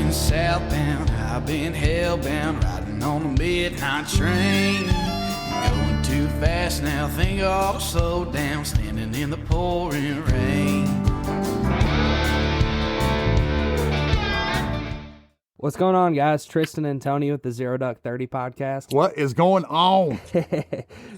been southbound, I've been hellbound, riding on the midnight train. Going too fast now, think I'll slow down, standing in the pouring rain. What's going on, guys? Tristan and Tony with the ZD30 podcast. What is going on?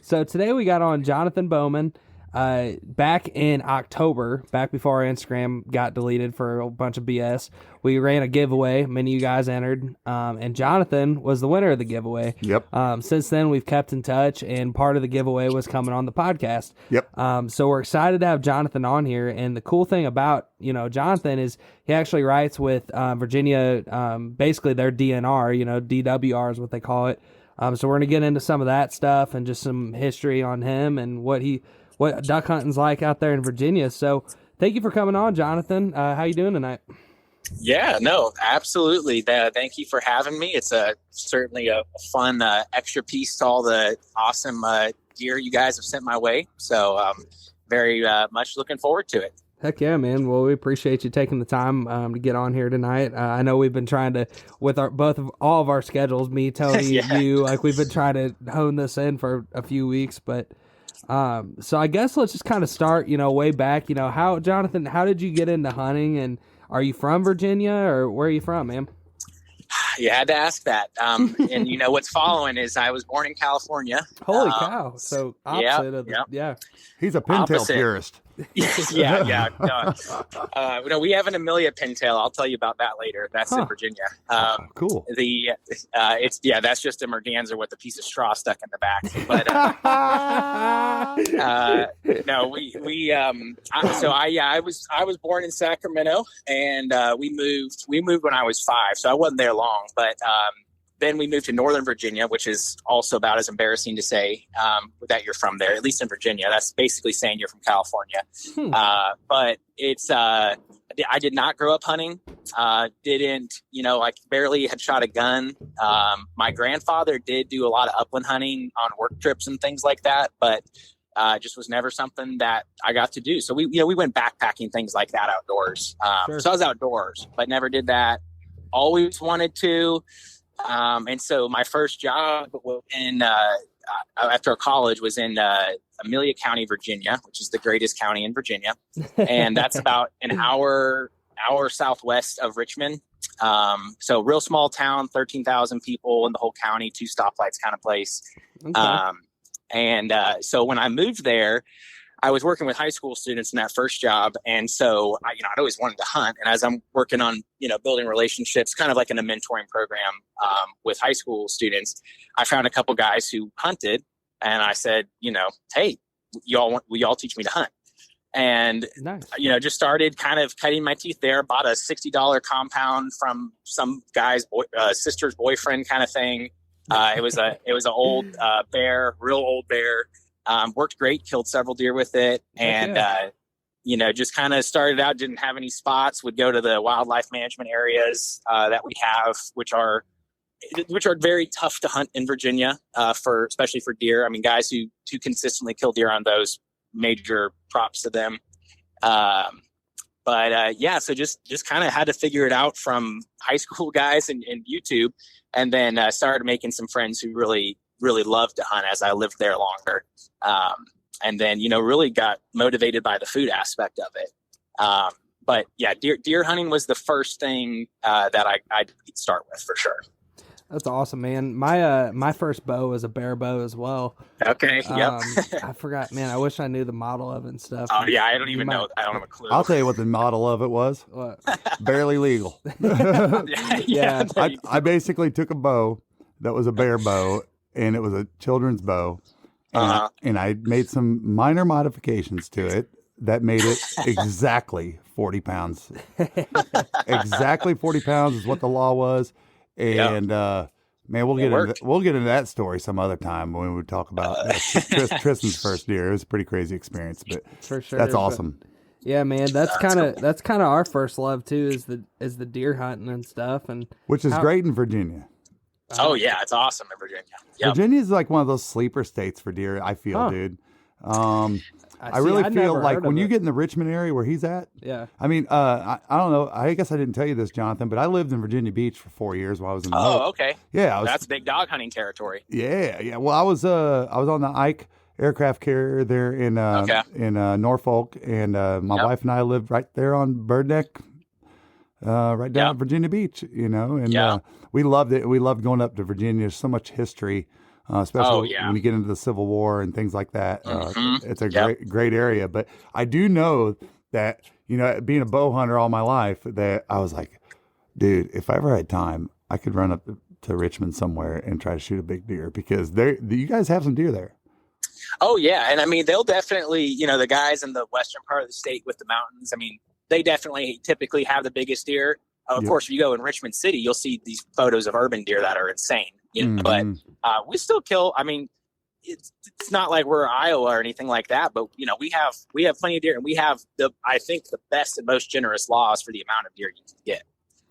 So today we got on Jonathan Bowman. Back in October, back before our Instagram got deleted for a bunch of BS, we ran a giveaway. Many of you guys entered, and Jonathan was the winner of the giveaway. Yep. Since then, we've kept in touch, and part of the giveaway was coming on the podcast. Yep. So we're excited to have Jonathan on here, and the cool thing about, Jonathan is he actually writes with Virginia, basically their DNR, DWR is what they call it. So we're going to get into some of that stuff and just some history on him and what duck hunting's like out there in Virginia. So thank you for coming on, Jonathan. How you doing tonight? Yeah, no, absolutely. Thank you for having me. It's certainly a fun extra piece to all the awesome gear you guys have sent my way. So very much looking forward to it. Heck yeah, man. Well, we appreciate you taking the time to get on here tonight. I know we've been trying to, with all of our schedules, me, Tony, Yeah. you, we've been trying to hone this in for a few weeks, but so I guess let's just kind of start, way back, Jonathan, how did you get into hunting, and are you from Virginia, or where are you from, man? You had to ask that. And what's following is I was born in California. Holy cow. So opposite of yeah. He's a pintail purist. Yeah. No, we have an Amelia pintail. I'll tell you about that later. That's in Virginia. Cool. That's just a merganser with a piece of straw stuck in the back. But I was born in Sacramento, and we moved when I was 5, so I wasn't there long. But then we moved to Northern Virginia, which is also about as embarrassing to say that you're from there, at least in Virginia. That's basically saying you're from California. But it's I did not grow up hunting. Barely had shot a gun. My grandfather did do a lot of upland hunting on work trips and things like that, but just was never something that I got to do. So we went backpacking, things like that outdoors. Sure. So I was outdoors, but never did that. Always wanted to. And so my first job after college was in Amelia County, Virginia, which is the greatest county in Virginia. And that's about an hour southwest of Richmond. So real small town, 13,000 people in the whole county, 2 stoplights kind of place. Okay. So when I moved there, I was working with high school students in that first job. And so, I'd always wanted to hunt. And as I'm working on, building relationships, kind of like in a mentoring program with high school students, I found a couple guys who hunted. And I said, hey, will y'all teach me to hunt? And, nice. Just started kind of cutting my teeth there, bought a $60 compound from some guy's sister's boyfriend kind of thing. It was an old bear, real old bear. Worked great, killed several deer with it. And, just kind of started out, didn't have any spots, would go to the wildlife management areas that we have, which are very tough to hunt in Virginia, especially for deer. I mean, guys who consistently kill deer on those, major props to them. So just kind of had to figure it out from high school guys and YouTube, and then started making some friends who really loved to hunt as I lived there longer. And then, really got motivated by the food aspect of it. But yeah, deer hunting was the first thing that I'd start with for sure. That's awesome, man. My first bow was a bear bow as well. Okay. Yep. I forgot, man. I wish I knew the model of it and stuff. Oh yeah. I don't even know. I don't have a clue. I'll tell you what the model of it was. What? Barely legal. Yeah. I basically took a bow that was a bear bow, and it was a children's bow. And I made some minor modifications to it that made it exactly 40 pounds. Exactly 40 pounds is what the law was. And man, we'll get into that story some other time when we talk about Tristan's first deer. It was a pretty crazy experience, but for sure, that's awesome. Yeah, man, that's kind of our first love too, is the deer hunting and stuff, and which is great in Virginia. Oh yeah, it's awesome in Virginia. Yep. Virginia is like one of those sleeper states for deer. I feel, dude. I really I'd feel never like heard when of you it. get in the Richmond area where he's at, Yeah. I mean, I don't know. I guess I didn't tell you this, Jonathan, but I lived in Virginia Beach for 4 years while I was in the Hope. Oh, okay. Yeah, That's big dog hunting territory. Yeah. Well, I was on the Ike aircraft carrier there in Norfolk, and my wife and I lived right there on Bird Neck, right down at Virginia Beach. And we loved it. We loved going up to Virginia. There's so much history, especially when you get into the Civil War and things like that. It's a great area. But I do know that being a bow hunter all my life, that I was like, dude, if I ever had time, I could run up to Richmond somewhere and try to shoot a big deer, because you guys have some deer there. Oh yeah. And I mean, they'll definitely, the guys in the western part of the state with the mountains, I mean, they definitely typically have the biggest deer. Of course, if you go in Richmond City, you'll see these photos of urban deer that are insane, but we still kill. I mean, it's not like we're Iowa or anything like that, but we have plenty of deer, and we have I think the best and most generous laws for the amount of deer you can get.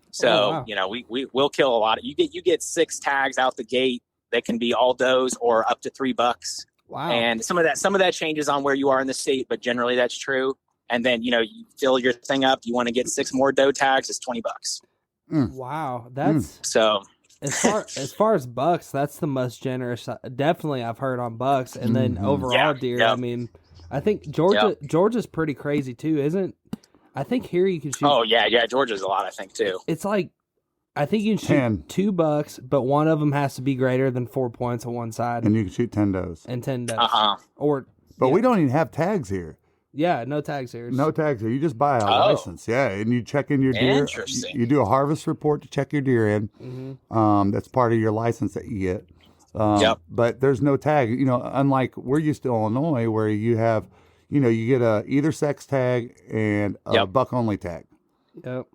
So, we will kill a lot. You get 6 tags out the gate. They can be all does or up to $3. Wow. And some of that changes on where you are in the state, but generally that's true. And then, you fill your thing up. You want to get 6 more doe tags, it's $20. Wow. That's so as far as bucks, that's the most generous. Definitely I've heard on bucks. And then overall deer, I mean, I think Georgia's pretty crazy too, isn't? I think here you can shoot. Oh yeah. Georgia's a lot, I think too. It's like, I think you can shoot 2 bucks, but one of them has to be greater than 4 points on one side. And you can shoot 10 does. And 10 does. But we don't even have tags here. Yeah, no tags here. No tags here. You just buy a license. Yeah, and you check in your deer. Interesting. You do a harvest report to check your deer in. That's part of your license that you get. But there's no tag. Unlike we're used to Illinois, where you have, you get a either sex tag and a buck only tag.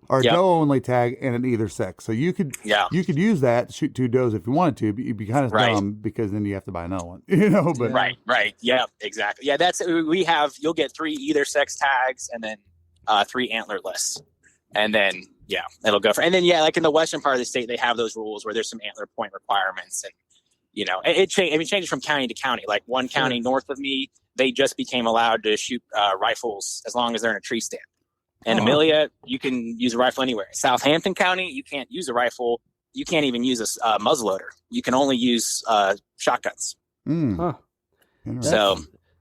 Or a doe only tag and an either sex. So you could use that to shoot 2 does if you wanted to, but you'd be kind of dumb because then you have to buy another one. But right. Yeah, exactly. Yeah, you'll get 3 either sex tags and then 3 antlerless. And then it'll go for, and then like in the western part of the state, they have those rules where there's some antler point requirements, and it changes from county to county. Like one county north of me, they just became allowed to shoot rifles as long as they're in a tree stand. And Amelia, you can use a rifle anywhere. Southampton County, you can't use a rifle. You can't even use a muzzleloader. You can only use shotguns. So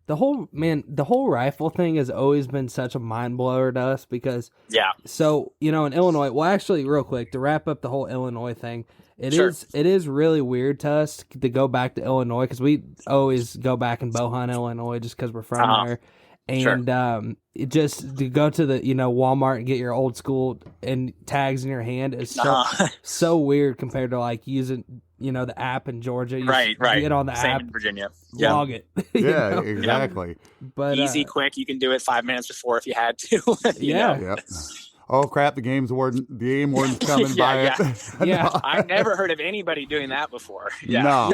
the whole rifle thing has always been such a mind blower to us, because So in Illinois, well, actually, real quick to wrap up the whole Illinois thing, it is really weird to us to go back to Illinois, because we always go back and bow hunt Illinois just because we're from there. And it just to go to the Walmart and get your old school and tags in your hand is so weird compared to like using the app in Georgia. You get on the Same app in Virginia. Log it. Exactly. But easy, quick. You can do it 5 minutes before if you had to. Yep. Oh crap! The game warden's coming by. I've never heard of anybody doing that before. No.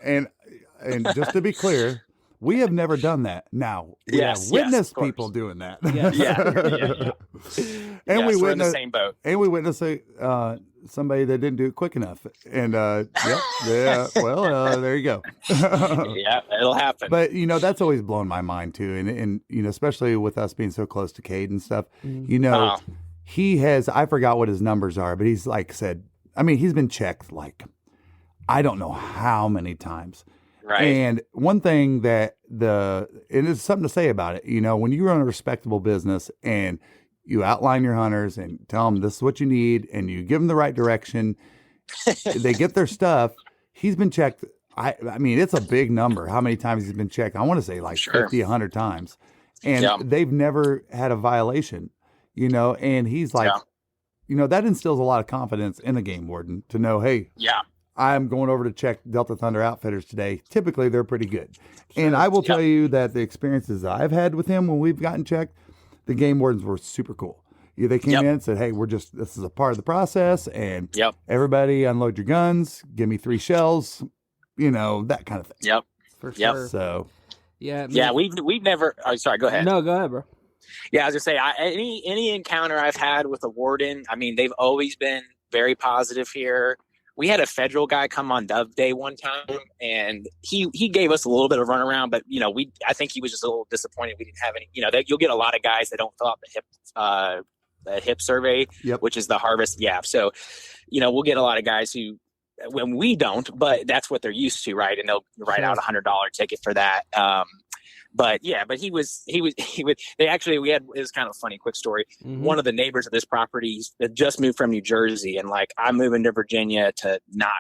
And just to be clear, we have never done that. Now we have witnessed people doing that. And we we're in the witnessed same boat. And we witnessed somebody that didn't do it quick enough. And there you go. It'll happen. But that's always blown my mind too. And especially with us being so close to Cade and stuff. He has. I forgot what his numbers are, but he's he's been checked like I don't know how many times. Right. And one thing and there's something to say about it, when you run a respectable business and you outline your hunters and tell them this is what you need and you give them the right direction, they get their stuff. He's been checked. I mean, it's a big number. How many times he's been checked? I want to say like 50, 100 times. And they've never had a violation, and he's like, that instills a lot of confidence in the game warden to know, hey, I'm going over to check Delta Thunder Outfitters today. Typically, they're pretty good. And I will tell you that the experiences I've had with him when we've gotten checked, the game wardens were super cool. They came in and said, hey, this is a part of the process. And everybody unload your guns, give me 3 shells, that kind of thing. Yep. For sure. So, we've never, sorry, go ahead. No, go ahead, bro. Yeah, I was going to say, any encounter I've had with a warden, I mean, they've always been very positive here. we had a federal guy come on Dove Day one time, and he gave us a little bit of runaround, but I think he was just a little disappointed we didn't have any. That you'll get a lot of guys that don't fill out the HIP survey, which is the harvest. Yeah, so we'll get a lot of guys who, when we don't, but that's what they're used to, right? And they'll write out $100 ticket for that. But he was, they actually, it was kind of a funny, quick story. Mm-hmm. One of the neighbors of this property that just moved from New Jersey, and like, I'm moving to Virginia to not,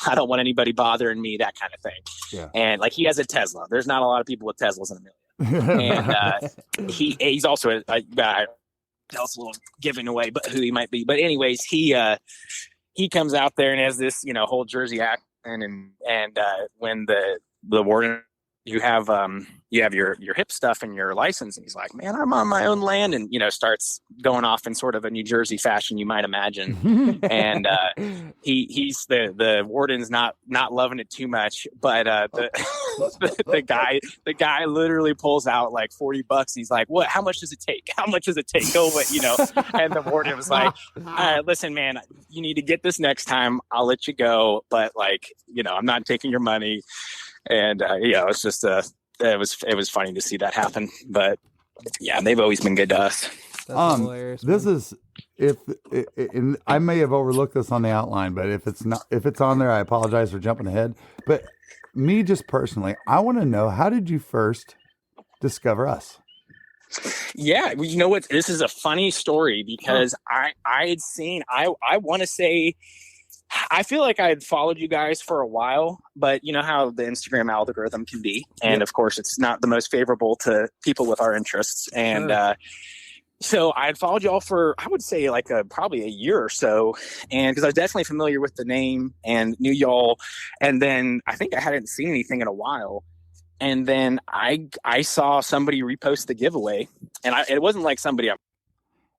I don't want anybody bothering me, that kind of thing. Yeah. And like, he has a Tesla. There's not a lot of people with Teslas in a million. And he's also that's a little giving away, but who he might be. But anyways, he comes out there and has this, whole Jersey accent, and when the warden, you have your HIP stuff and your license, and he's like, man, I'm on my own land, and starts going off in sort of a New Jersey fashion, you might imagine. And he's the warden's not loving it too much, but the guy literally pulls out like $40. He's like, what, how much does it take go away, and the warden was like, all right, listen, man, you need to get this next time, I'll let you go, but like, I'm not taking your money. And it's just it was funny to see that happen. But yeah, they've always been good to us. That's hilarious, this is and I may have overlooked this on the outline, but if it's on there, I apologize for jumping ahead. But me, just personally, I want to know, how did you first discover us? Yeah, you know what? This is a funny story because I had seen, I want to say, I feel like I had followed you guys for a while, but you know how the Instagram algorithm can be. And of course, it's not the most favorable to people with our interests. And so I had followed y'all for, I would say, like probably a year or so. And because I was definitely familiar with the name and knew y'all. And then I think I hadn't seen anything in a while. And then I saw somebody repost the giveaway. And it wasn't like somebody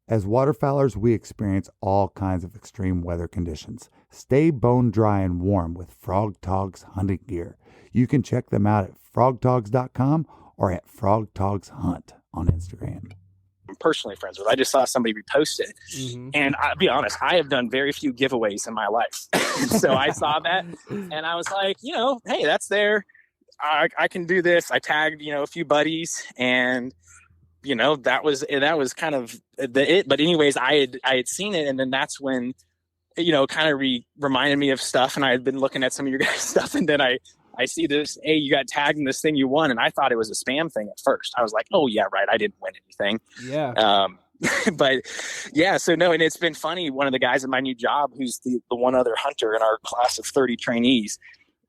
As waterfowlers, we experience all kinds of extreme weather conditions. Stay bone dry and warm with Frog Togs hunting gear. You can check them out at frogtogs.com or at Frog Togs Hunt on Instagram. I'm personally friends with. I just saw somebody repost it. Mm-hmm. And I'll be honest, I have done very few giveaways in my life. So I saw that and I was like, hey, that's there. I can do this. I tagged, a few buddies, and that was kind of it. But anyways, I had seen it, and then that's when, kind of reminded me of stuff. And I had been looking at some of your guys' stuff, and then I see this, hey, you got tagged in this thing you won, and I thought it was a spam thing at first. I was like, oh yeah, right, I didn't win anything. Yeah. But yeah, so no, and it's been funny. One of the guys at my new job, who's the one other hunter in our class of 30 trainees.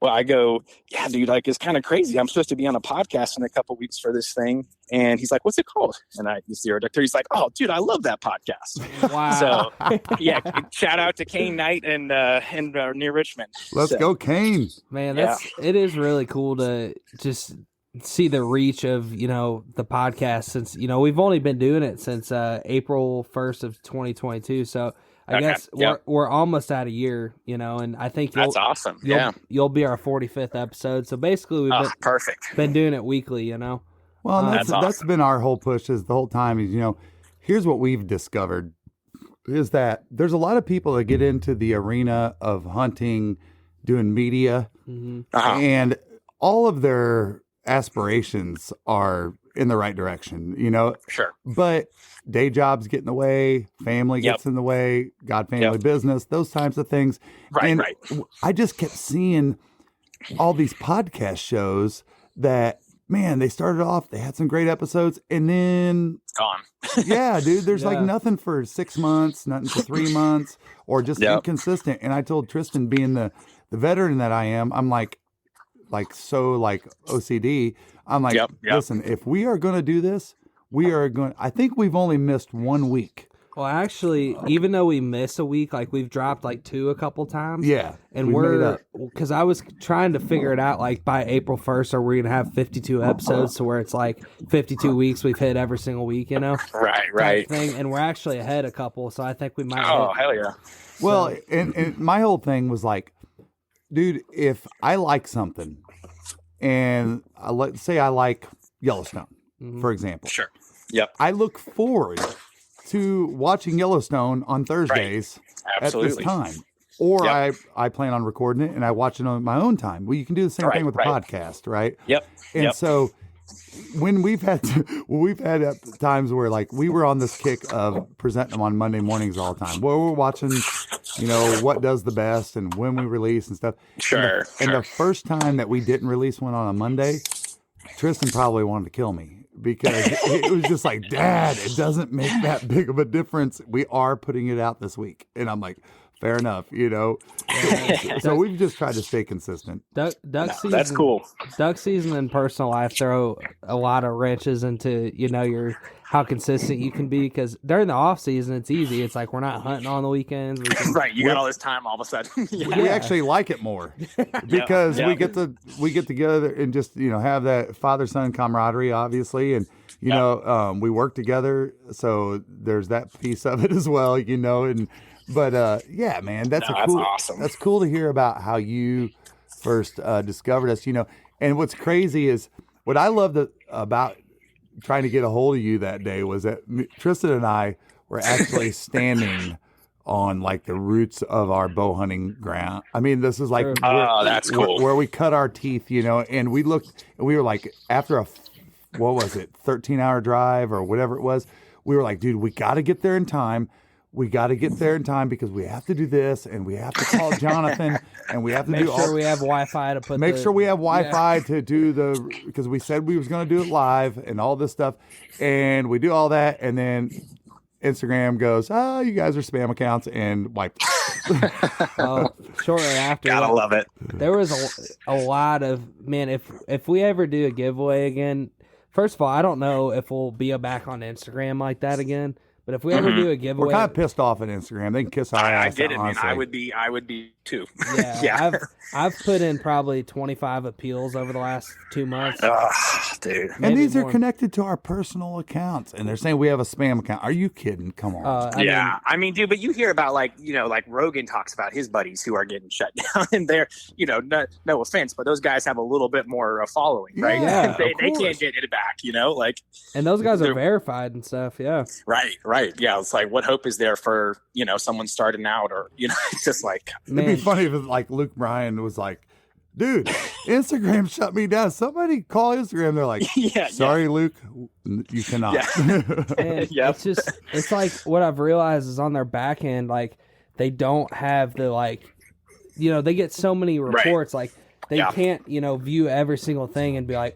Well, I go, yeah, dude, like, it's kind of crazy. I'm supposed to be on a podcast in a couple weeks for this thing. And he's like, what's it called? And he's the director. He's like, oh, dude, I love that podcast. Wow. So yeah, shout out to Kane Knight and near Richmond. Let's go, Kane. Man, it is really cool to just see the reach of, the podcast, since, we've only been doing it since April 1st of 2022. So I guess we're almost at a year, and I think that's awesome. You'll be our 45th episode. So basically, we've been doing it weekly, Well, that's been our whole push is the whole time is, here's what we've discovered is that there's a lot of people that get into the arena of hunting, doing media, and all of their aspirations are in the right direction, Sure. But day jobs get in the way, family gets in the way, family business, those types of things. Right. I just kept seeing all these podcast shows that, man, they started off, they had some great episodes, and then gone. Yeah, dude, there's like nothing for 6 months, nothing for 3 months, or just inconsistent. And I told Tristan, being the veteran that I am, I'm like OCD. I'm like, listen, if we are going to do this, I think we've only missed 1 week. Well, actually, even though we miss a week, like we've dropped like 2 a couple times. Yeah. And because I was trying to figure it out, like by April 1st, are we going to have 52 episodes to where it's like 52 weeks we've hit every single week, Right. Thing. And we're actually ahead a couple. So I think we might. Oh, hell yeah. Well, and my whole thing was like, dude, if I like something, and let's say I like Yellowstone, for example. Sure. Yep. I look forward to watching Yellowstone on Thursdays at this time. or I plan on recording it and I watch it on my own time. Well, you can do the same thing with the podcast, right? Yep. And so when we've had times where like we were on this kick of presenting them on Monday mornings all the time, where we're watching, what does the best and when we release and stuff. Sure. And the first time that we didn't release one on a Monday, Tristan probably wanted to kill me because it was just like, Dad, it doesn't make that big of a difference. We are putting it out this week. And I'm like, fair enough, So we've just tried to stay consistent. Duck season, that's cool. Duck season and personal life throw a lot of wrenches into your how consistent you can be, because during the off season it's easy. It's like we're not hunting on the weekends. Right, you got all this time all of a sudden. We actually like it more because we get together and just have that father-son camaraderie, obviously, and we work together, so there's that piece of it as well, But yeah, man, that's awesome. That's cool to hear about how you first discovered us. And what's crazy is what I loved about trying to get a hold of you that day was that Tristan and I were actually standing on like the roots of our bow hunting ground. I mean, this is like that's cool. Where we cut our teeth, and we looked and we were like, after a 13-hour drive or whatever it was, we were like, dude, we got to get there in time. We got to get there in time because we have to do this and we have to call Jonathan and we have to make sure we have Wi-Fi to put. Make sure we have Wi-Fi to do because we said we was going to do it live and all this stuff, and we do all that, and then Instagram goes, you guys are spam accounts, and wiped. Shortly after, gotta love it. There was a lot of if we ever do a giveaway again. First of all, I don't know if we'll be back on Instagram like that again. But if we ever do a giveaway, we're kind of pissed off at Instagram. They can kiss our ass. I get it, man. Honestly. I would be too. Yeah. I've put in probably 25 appeals over the last 2 months. Dude. And these are connected to our personal accounts, and they're saying we have a spam account. Are you kidding? Come on. I mean, dude, but you hear about like Rogan talks about his buddies who are getting shut down, and they're no offense, but those guys have a little bit more following, right? Yeah, they can't get it back, And those guys are verified and stuff. Yeah. Right. Yeah. It's like, what hope is there for someone starting out, or it's just like, it'd be funny if like Luke Bryan was like, dude, Instagram shut me down. Somebody call Instagram. They're like, sorry, Luke, you cannot. It's like what I've realized is on their back end, like they don't have the they get so many reports, like they can't, view every single thing and be like,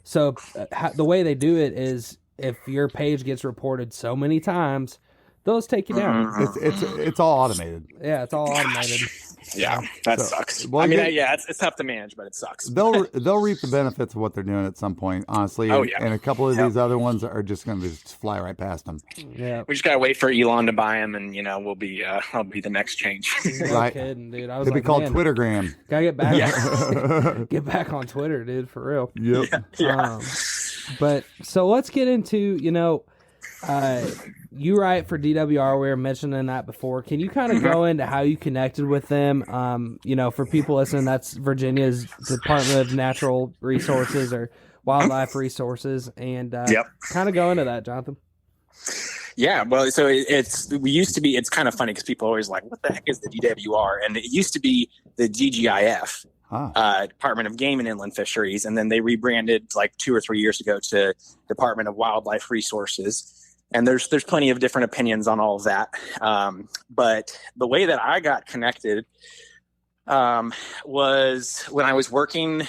So the way they do it is if your page gets reported so many times, those take you down. It's all automated. Yeah, it's all automated. Yeah, that sucks. Well, I mean, it's tough to manage, but it sucks. They'll reap the benefits of what they're doing at some point, honestly. And a couple of these other ones are just going to just fly right past them. Yeah, we just gotta wait for Elon to buy them, and we'll be I'll be the next change. No kidding, dude. I was It'd be called Twittergram. Gotta get back. Get back on Twitter, dude, for real. Yep. Yeah. But so let's get into you write for DWR. We were mentioning that before. Can you kind of go into how you connected with them? For people listening, that's Virginia's Department of Natural Resources or Wildlife Resources, and kind of go into that, Jonathan. Yeah, well, so it's kind of funny because people are always like, what the heck is the DWR? And it used to be the DGIF, Department of Game and Inland Fisheries, and then they rebranded like 2 or 3 years ago to Department of Wildlife Resources. And there's plenty of different opinions on all of that. But the way that I got connected was when I was working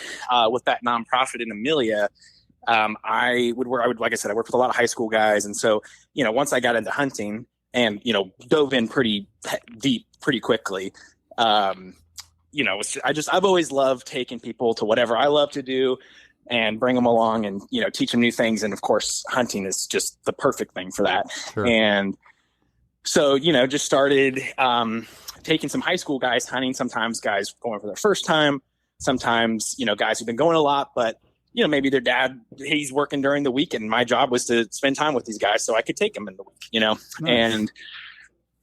with that nonprofit in Amelia. I would, like I said, I worked with a lot of high school guys. And so, once I got into hunting and, dove in pretty deep pretty quickly, I've always loved taking people to whatever I love to do and bring them along and, teach them new things. And of course, hunting is just the perfect thing for that. Sure. And so, just started taking some high school guys hunting, sometimes guys going for their first time, sometimes, guys who've been going a lot, but, maybe their dad, he's working during the week and my job was to spend time with these guys so I could take them in the week, Nice. And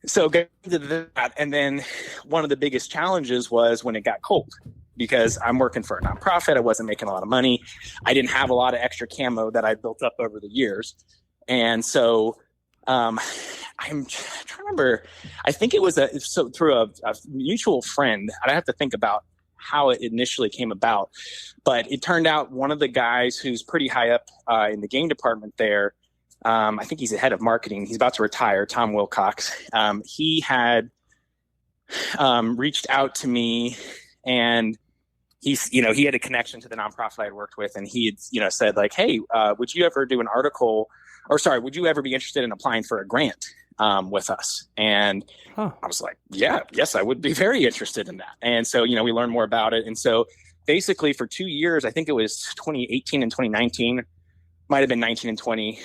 so get into that. And then one of the biggest challenges was when it got cold. Because I'm working for a nonprofit. I wasn't making a lot of money. I didn't have a lot of extra camo that I built up over the years. And so I'm trying to remember, I think it was through a mutual friend. I'd have to think about how it initially came about, but it turned out one of the guys who's pretty high up in the game department there, I think he's the head of marketing. He's about to retire, Tom Wilcox. He had reached out to me, and he had a connection to the nonprofit I worked with, and he had, said like, hey, would you ever do an article, or sorry, would you ever be interested in applying for a grant with us? And I was like, yes, I would be very interested in that. And so, we learned more about it. And so basically for 2 years, I think it was 2018 and 2019, might have been 19 and 20.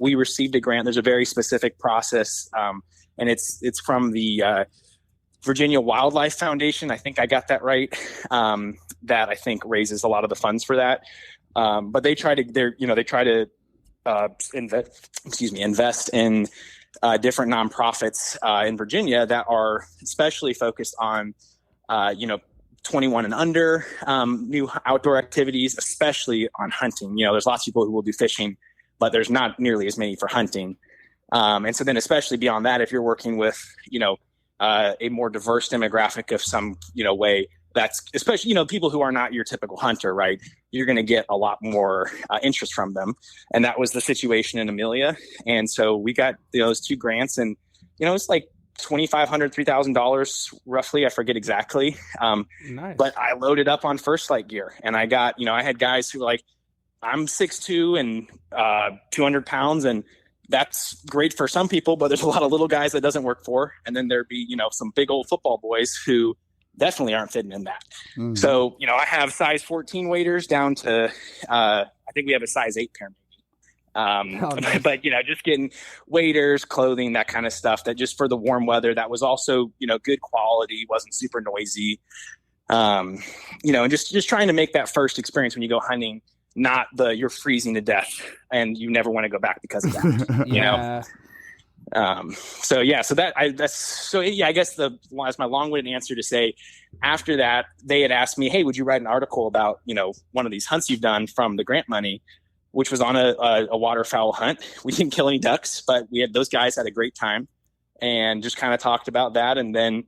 We received a grant. There's a very specific process. And it's from the Virginia Wildlife Foundation. I think I got that right. That I think raises a lot of the funds for that. But they try to invest in different nonprofits in Virginia that are especially focused on, 21 and under, new outdoor activities, especially on hunting. There's lots of people who will do fishing, but there's not nearly as many for hunting. And so then especially beyond that, if you're working with, a more diverse demographic of some, way, that's especially, people who are not your typical hunter, right? You're going to get a lot more interest from them. And that was the situation in Amelia. And so we got those 2 grants, and, it's like $2,500, $3,000 roughly. I forget exactly. Nice. But I loaded up on First Light gear, and I got, I had guys who were like, I'm 6'2" and 200 pounds. And that's great for some people, but there's a lot of little guys that doesn't work for. And then there'd be, some big old football boys who definitely aren't fitting in that. Mm-hmm. So, I have size 14 waders down to, I think we have a size 8 pair maybe. Nice. But, just getting waders, clothing, that kind of stuff, that just for the warm weather, that was also, good quality, wasn't super noisy. And just trying to make that first experience when you go hunting, not you're freezing to death and you never want to go back because of that, Yeah. I guess that's my long-winded answer to say, after that, they had asked me, hey, would you write an article about, one of these hunts you've done from the grant money, which was on a waterfowl hunt. We didn't kill any ducks, but those guys had a great time and just kind of talked about that. And then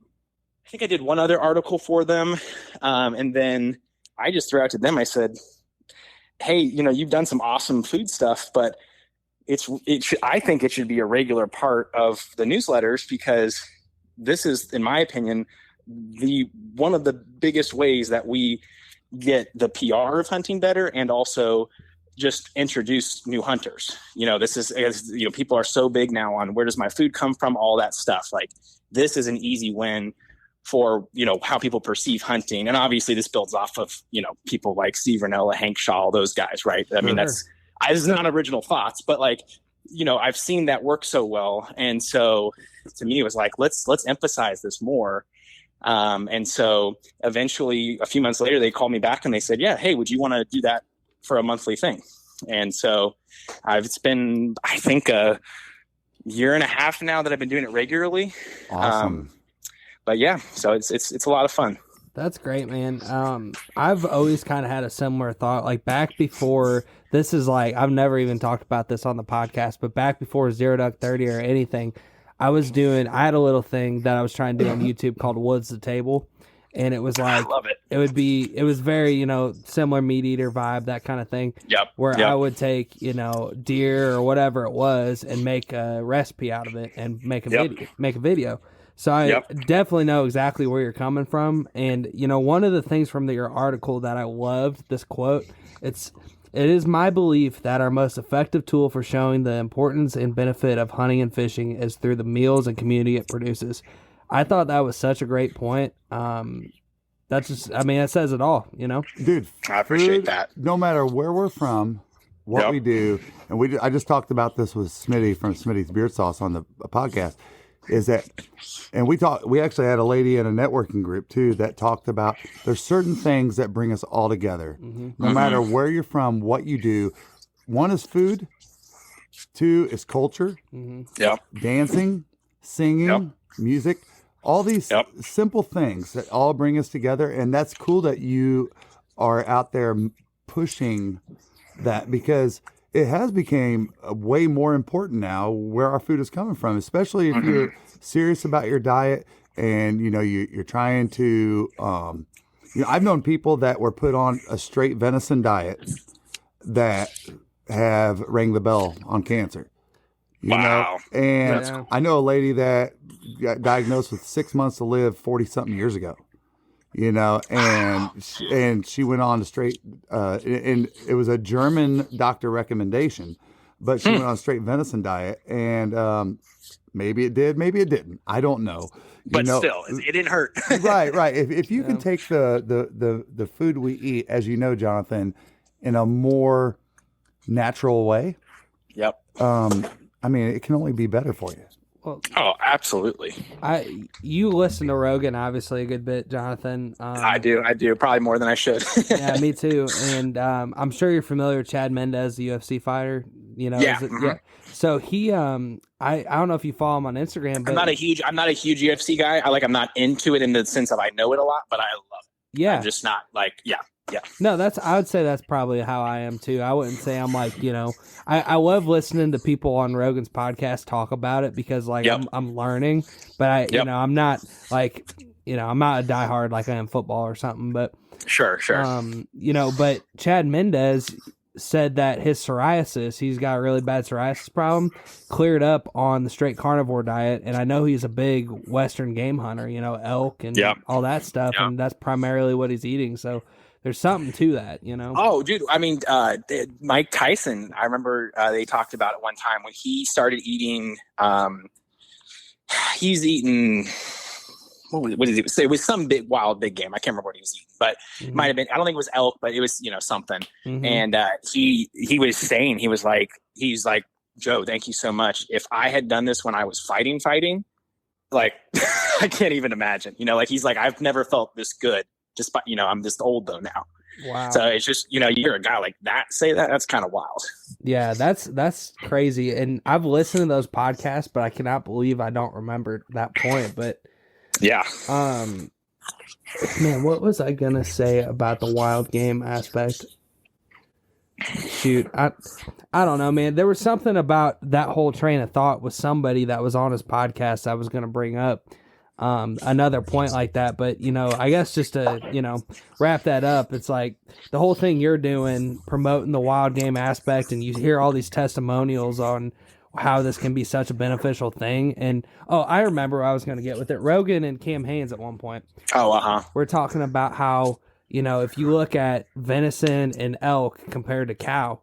I think I did one other article for them. And then I just threw out to them, I said, hey, you've done some awesome food stuff, but I think it should be a regular part of the newsletters, because this is, in my opinion, one of the biggest ways that we get the PR of hunting better, and also just introduce new hunters. This is, people are so big now on where does my food come from, all that stuff. Like, this is an easy win for, how people perceive hunting. And obviously this builds off of, people like Steve Ranella, Hank Shaw, those guys, right? I mean, this is not original thoughts, but like, I've seen that work so well. And so to me, it was like, let's emphasize this more. And so eventually a few months later, they called me back and they said, yeah, hey, would you want to do that for a monthly thing? And so it's been, I think, a year and a half now that I've been doing it regularly. Awesome. But yeah, so it's a lot of fun. That's great, man. I've always kind of had a similar thought, like back before, this is like, I've never even talked about this on the podcast, but back before ZD30 or anything, I had a little thing that I was trying to do on YouTube called Woods to Table. And it was like, I love it. It was very, similar meat eater vibe, that kind of thing. Yep. Where I would take, deer or whatever it was and make a recipe out of it and make a video. So I definitely know exactly where you're coming from. And, one of the things from your article that I loved, this quote, it is my belief that our most effective tool for showing the importance and benefit of hunting and fishing is through the meals and community it produces. I thought that was such a great point. That's just, that says it all, Dude, I appreciate that. No matter where we're from, what we do, and I just talked about this with Smitty from Smitty's Beard Sauce on the podcast, is that, and we actually had a lady in a networking group too that talked about there's certain things that bring us all together. Mm-hmm. No matter where you're from, what you do. One is food. 2 is culture. Mm-hmm. Dancing, singing, music. All these simple things that all bring us together. And that's cool that you are out there pushing that, because it has become way more important now where our food is coming from, especially if you're serious about your diet and you're trying to. I've known people that were put on a straight venison diet that have rang the bell on cancer. Wow. And I know a lady that got diagnosed with 6 months to live 40-something years ago. And she went on to straight, and it was a German doctor recommendation, but she went on a straight venison diet, and maybe it did, maybe it didn't. I don't know. But still, it didn't hurt. Right. If you can take the food we eat, as you know, Jonathan, in a more natural way. Yep. It can only be better for you. Well, absolutely. You listen to Rogan obviously a good bit, Jonathan. I do probably more than I should. Yeah, me too. And I'm sure you're familiar with Chad Mendez, the UFC fighter. Yeah. So he, I don't know if you follow him on Instagram, but I'm not a huge UFC guy. I'm not into it in the sense of I know it a lot, but I love it. Yeah, I'm just not yeah. No, I would say that's probably how I am too. I wouldn't say I'm I love listening to people on Rogan's podcast talk about it because I'm learning, but I'm not I'm not a diehard like I am football or something, but sure. But Chad Mendez said that his psoriasis, he's got a really bad psoriasis problem, cleared up on the straight carnivore diet. And I know he's a big Western game hunter, elk and all that stuff. And that's primarily what he's eating. So there's something to that, Oh, dude. Mike Tyson, I remember they talked about it one time when he started eating, he's eating, what did he say? It was some big game. I can't remember what he was eating, but it might have been, I don't think it was elk, but it was, something. Mm-hmm. And he was saying, he's like, Joe, thank you so much. If I had done this when I was fighting, I can't even imagine, he's like, I've never felt this good. Just, I'm just old though now. Wow. So it's just, you're a guy like that. Say that. That's kind of wild. Yeah, that's crazy. And I've listened to those podcasts, but I cannot believe I don't remember that point. But yeah. Man, what was I gonna say about the wild game aspect? Shoot, I don't know, man. There was something about that whole train of thought with somebody that was on his podcast I was gonna bring up. Another point like that, but I guess just to wrap that up, it's like the whole thing you're doing, promoting the wild game aspect, and you hear all these testimonials on how this can be such a beneficial thing. And I remember what I was going to get with it. Rogan and Cam Haynes at one point. We're talking about how if you look at venison and elk compared to cow,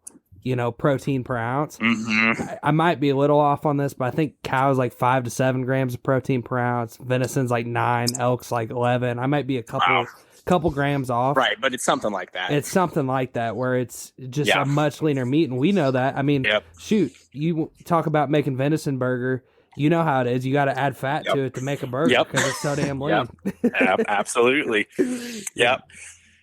protein per ounce. Mm-hmm. I might be a little off on this, but I think cow is 5 to 7 grams of protein per ounce. Venison's 9, elk's 11. I might be a couple grams off. Right, but it's something like that. It's something like that where it's just a much leaner meat, and we know that. I mean, shoot, you talk about making venison burger. You know how it is. You got to add fat to it to make a burger because it's so damn lean. Absolutely. Yep.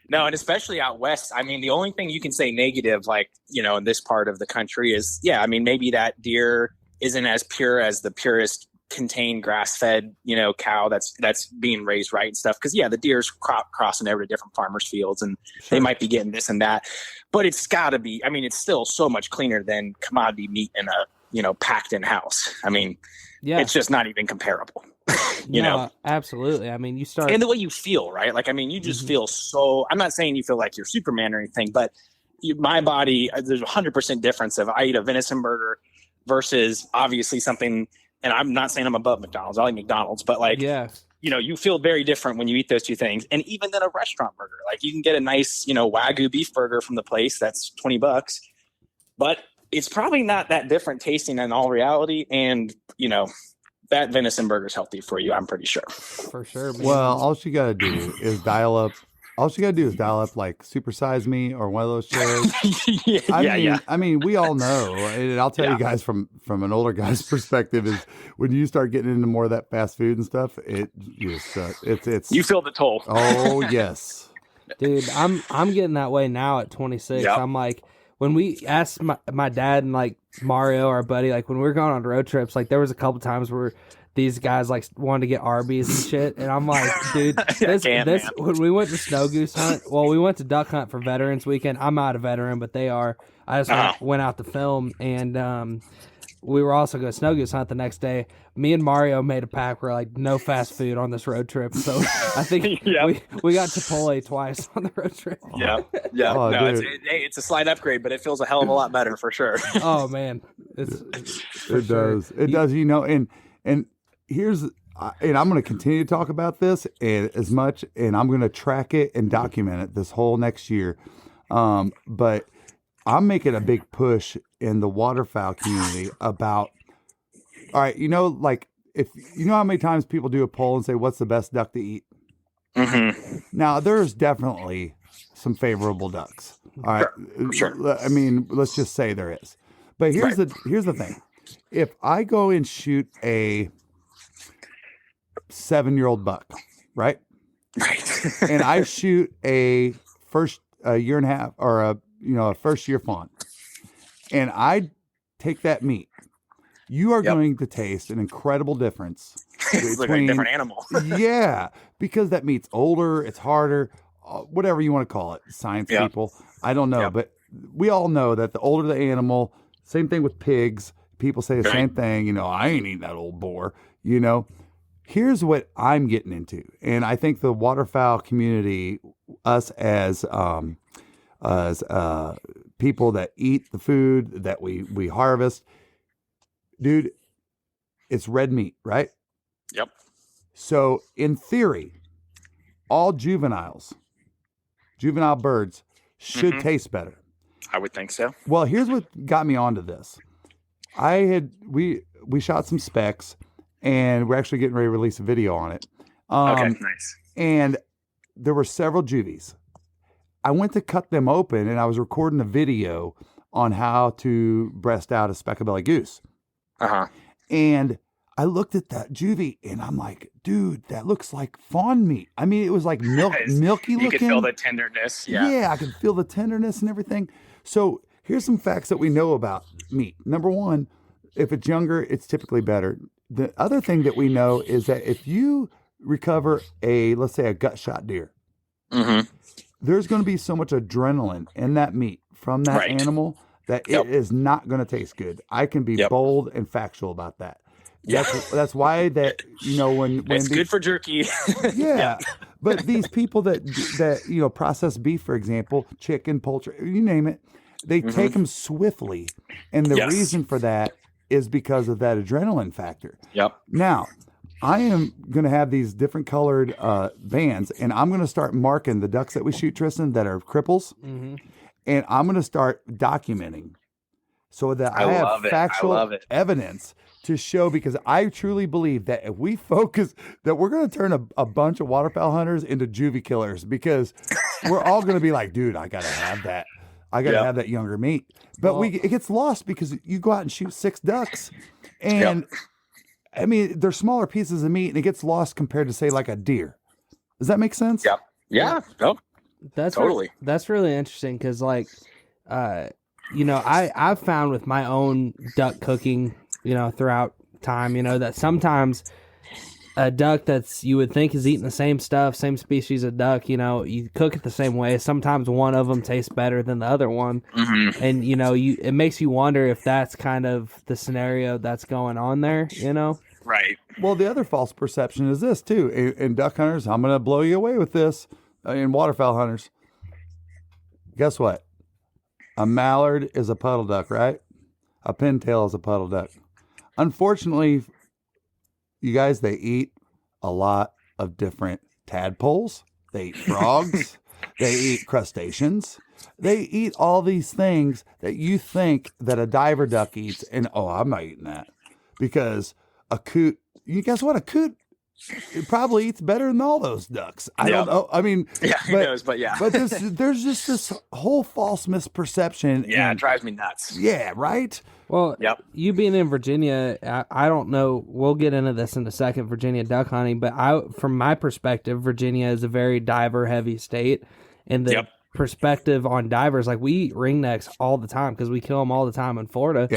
No, and especially out west, the only thing you can say negative, in this part of the country is, maybe that deer isn't as pure as the purest contained grass-fed, cow that's being raised right and stuff. Because, the deer's crossing over to different farmers' fields, and they might be getting this and that. But it's got to be, it's still so much cleaner than commodity meat in a, packed-in house. It's just not even comparable. you know? Absolutely. You start, and the way you feel, right? You just feel so, I'm not saying you feel like you're Superman or anything, but my body, there's 100% difference if I eat a venison burger versus obviously something, and I'm not saying I'm above McDonald's, I'll eat McDonald's, but you feel very different when you eat those two things. And even then a restaurant burger, you can get a nice, Wagyu beef burger from the place that's $20, but it's probably not that different tasting in all reality. And, that venison burger is healthy for you, I'm pretty sure. For sure, man. Well, all you got to do is dial up Super Size Me or one of those shows. We all know, and I'll tell you guys from an older guy's perspective, is when you start getting into more of that fast food and stuff, it's you feel the toll. Oh yes, dude, I'm getting that way now at 26. Yep. I'm like, when we asked my dad and Mario, our buddy, when we were going on road trips, there was a couple times where these guys wanted to get Arby's and shit, and I'm like, dude, when we went to snow goose hunt, we went to duck hunt for Veterans Weekend. I'm not a veteran, but they are. I just went out to film, and we were also going to snow goose hunt the next day. Me and Mario made a pact. We're like, no fast food on this road trip. So I think we got Chipotle twice on the road trip. Yeah. Oh, no, it's a slight upgrade, but it feels a hell of a lot better for sure. Oh man, it does. It does. And here's, and I'm going to continue to talk about this as much, and I'm going to track it and document it this whole next year. But I'm making a big push in the waterfowl community about, all right, like, if you know how many times people do a poll and say, what's the best duck to eat? Mm-hmm. Now, there's definitely some favorable ducks. All right. Sure. I mean, let's just say there is. But here's the thing. If I go and shoot a 7-year-old buck, right? Right. And I shoot a year and a half or a first year fawn, and I take that meat, you are going to taste an incredible difference. It's like a different animal. Yeah, because that meat's older, it's harder, whatever you want to call it. Science people, I don't know, but we all know that the older the animal, same thing with pigs. People say the same thing. I ain't eating that old boar. Here's what I'm getting into, and I think the waterfowl community, us as people that eat the food that we harvest, dude, it's red meat, right? Yep. So in theory, all juvenile birds should taste better. I would think so. Well, here's what got me onto this. We shot some specs, and we're actually getting ready to release a video on it. Okay, nice. And there were several juvies. I went to cut them open, and I was recording a video on how to breast out a speckle-belly goose. And I looked at that juvie, and I'm like, dude, that looks like fawn meat. I mean, it was like milky looking. You could feel the tenderness. Yeah, I could feel the tenderness and everything. So here's some facts that we know about meat. Number one, if it's younger, it's typically better. The other thing that we know is that if you recover let's say a gut shot deer, there's going to be so much adrenaline in that meat from that animal that it is not going to taste good. I can be bold and factual about that. That's why that, when it's good for jerky. But these people that process beef, for example, chicken, poultry, you name it, they take them swiftly, and the reason for that is because of that adrenaline factor. Now, I am going to have these different colored bands, and I'm going to start marking the ducks that we shoot, Tristan, that are cripples, and I'm going to start documenting so that I have factual evidence to show, because I truly believe that if we focus, that we're going to turn a bunch of waterfowl hunters into juvie killers, because we're all going to be like, dude, I got to have that. I got to have that younger meat. But it gets lost because you go out and shoot 6 ducks, and I mean, they're smaller pieces of meat, and it gets lost compared to, say, like a deer. Does that make sense? Yeah. Nope. That's totally. That's really interesting, because, like, I've found with my own duck cooking, throughout time, that sometimes a duck you would think is eating the same stuff, same species of duck, you cook it the same way. Sometimes one of them tastes better than the other one. And, it makes you wonder if that's kind of the scenario that's going on there, Right. Well, the other false perception is this, too. In duck hunters, I'm going to blow you away with this. In waterfowl hunters, guess what? A mallard is a puddle duck, right? A pintail is a puddle duck. Unfortunately, you guys, they eat a lot of different tadpoles. They eat frogs. They eat crustaceans. They eat all these things that you think that a diver duck eats. And, I'm not eating that. Because a coot, guess what? A coot, it probably eats better than all those ducks. I don't know. I mean, who knows? But but there's just this whole false misperception. Yeah, it drives me nuts. Yeah, right. Well, you being in Virginia, I don't know. We'll get into this in a second, Virginia duck hunting. But from my perspective, Virginia is a very diver-heavy state, and the perspective on divers, like, we eat ringnecks all the time because we kill them all the time in Florida.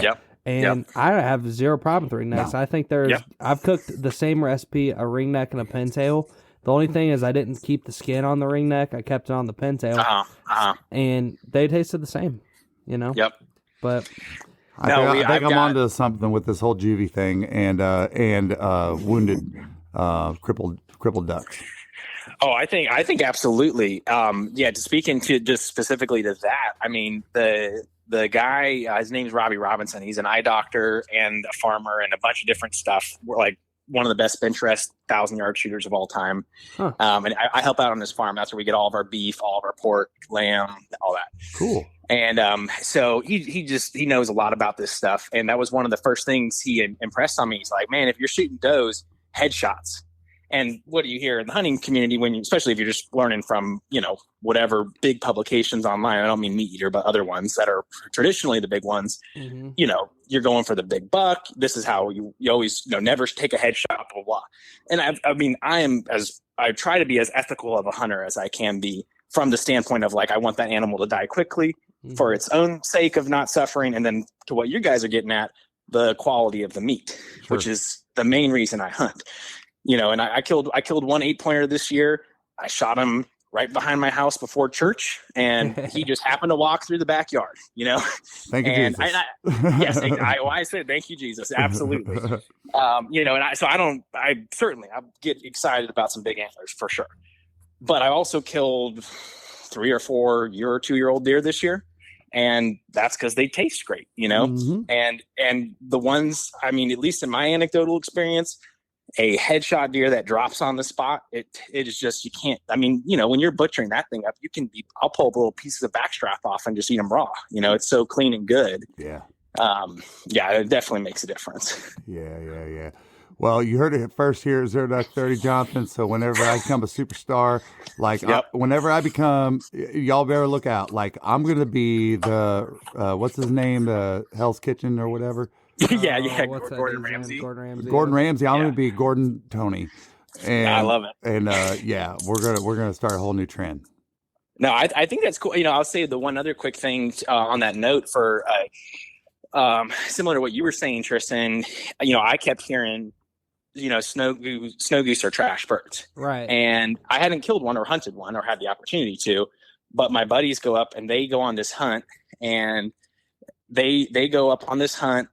And I have zero problem with ringnecks. I think I've cooked the same recipe, a ringneck and a pintail. The only thing is I didn't keep the skin on the ringneck. I kept it on the pintail. And they tasted the same. you know? Yep. But I think I'm onto something with this whole juvie thing and wounded, crippled ducks. Oh, I think absolutely. To speak into just specifically to that, I mean, the guy, his name's Robbie Robinson. He's an eye doctor and a farmer and a bunch of different stuff. We're like one of the best bench rest 1,000-yard shooters of all time. Huh. And I help out on his farm. That's where we get all of our beef, all of our pork, lamb, all that. Cool. And so he knows a lot about this stuff. And that was one of the first things he impressed on me. He's like, man, if you're shooting does, headshots. And what do you hear in the hunting community especially if you're just learning from, whatever big publications online? I don't mean Meat Eater, but other ones that are traditionally the big ones. Mm-hmm. You're going for the big buck. This is how you always, never take a headshot, blah, blah, blah. And I try to be as ethical of a hunter as I can be from the standpoint of like, I want that animal to die quickly for its own sake of not suffering. And then to what you guys are getting at, the quality of the meat, which is the main reason I hunt. And I killed one 8-pointer this year. I shot him right behind my house before church, and he just happened to walk through the backyard. Thank you, and Jesus. Yes, I said thank you, Jesus. Absolutely. I get excited about some big antlers for sure. But I also killed 3 or 4 year or 2-year-old deer this year. And that's because they taste great, mm-hmm. and the ones, at least in my anecdotal experience, a headshot deer that drops on the spot, it is just, you can't, when you're butchering that thing up, I'll pull little pieces of backstrap off and just eat them raw. It's so clean and good. Yeah. It definitely makes a difference. Yeah. Well, you heard it first here at ZD30, Jonathan. So whenever I become a superstar, whenever I become, y'all better look out. Like, I'm going to be the, what's his name? The Hell's Kitchen or whatever. Gordon Ramsay. Gordon Ramsay. I'm going to be Gordon Tony. And I love it. And we're gonna start a whole new trend. No, I think that's cool. I'll say the one other quick thing on that note for similar to what you were saying, Tristan. I kept hearing, snow goose are trash birds, right? And I hadn't killed one or hunted one or had the opportunity to, but my buddies go up and they go on this hunt and. They go up on this hunt.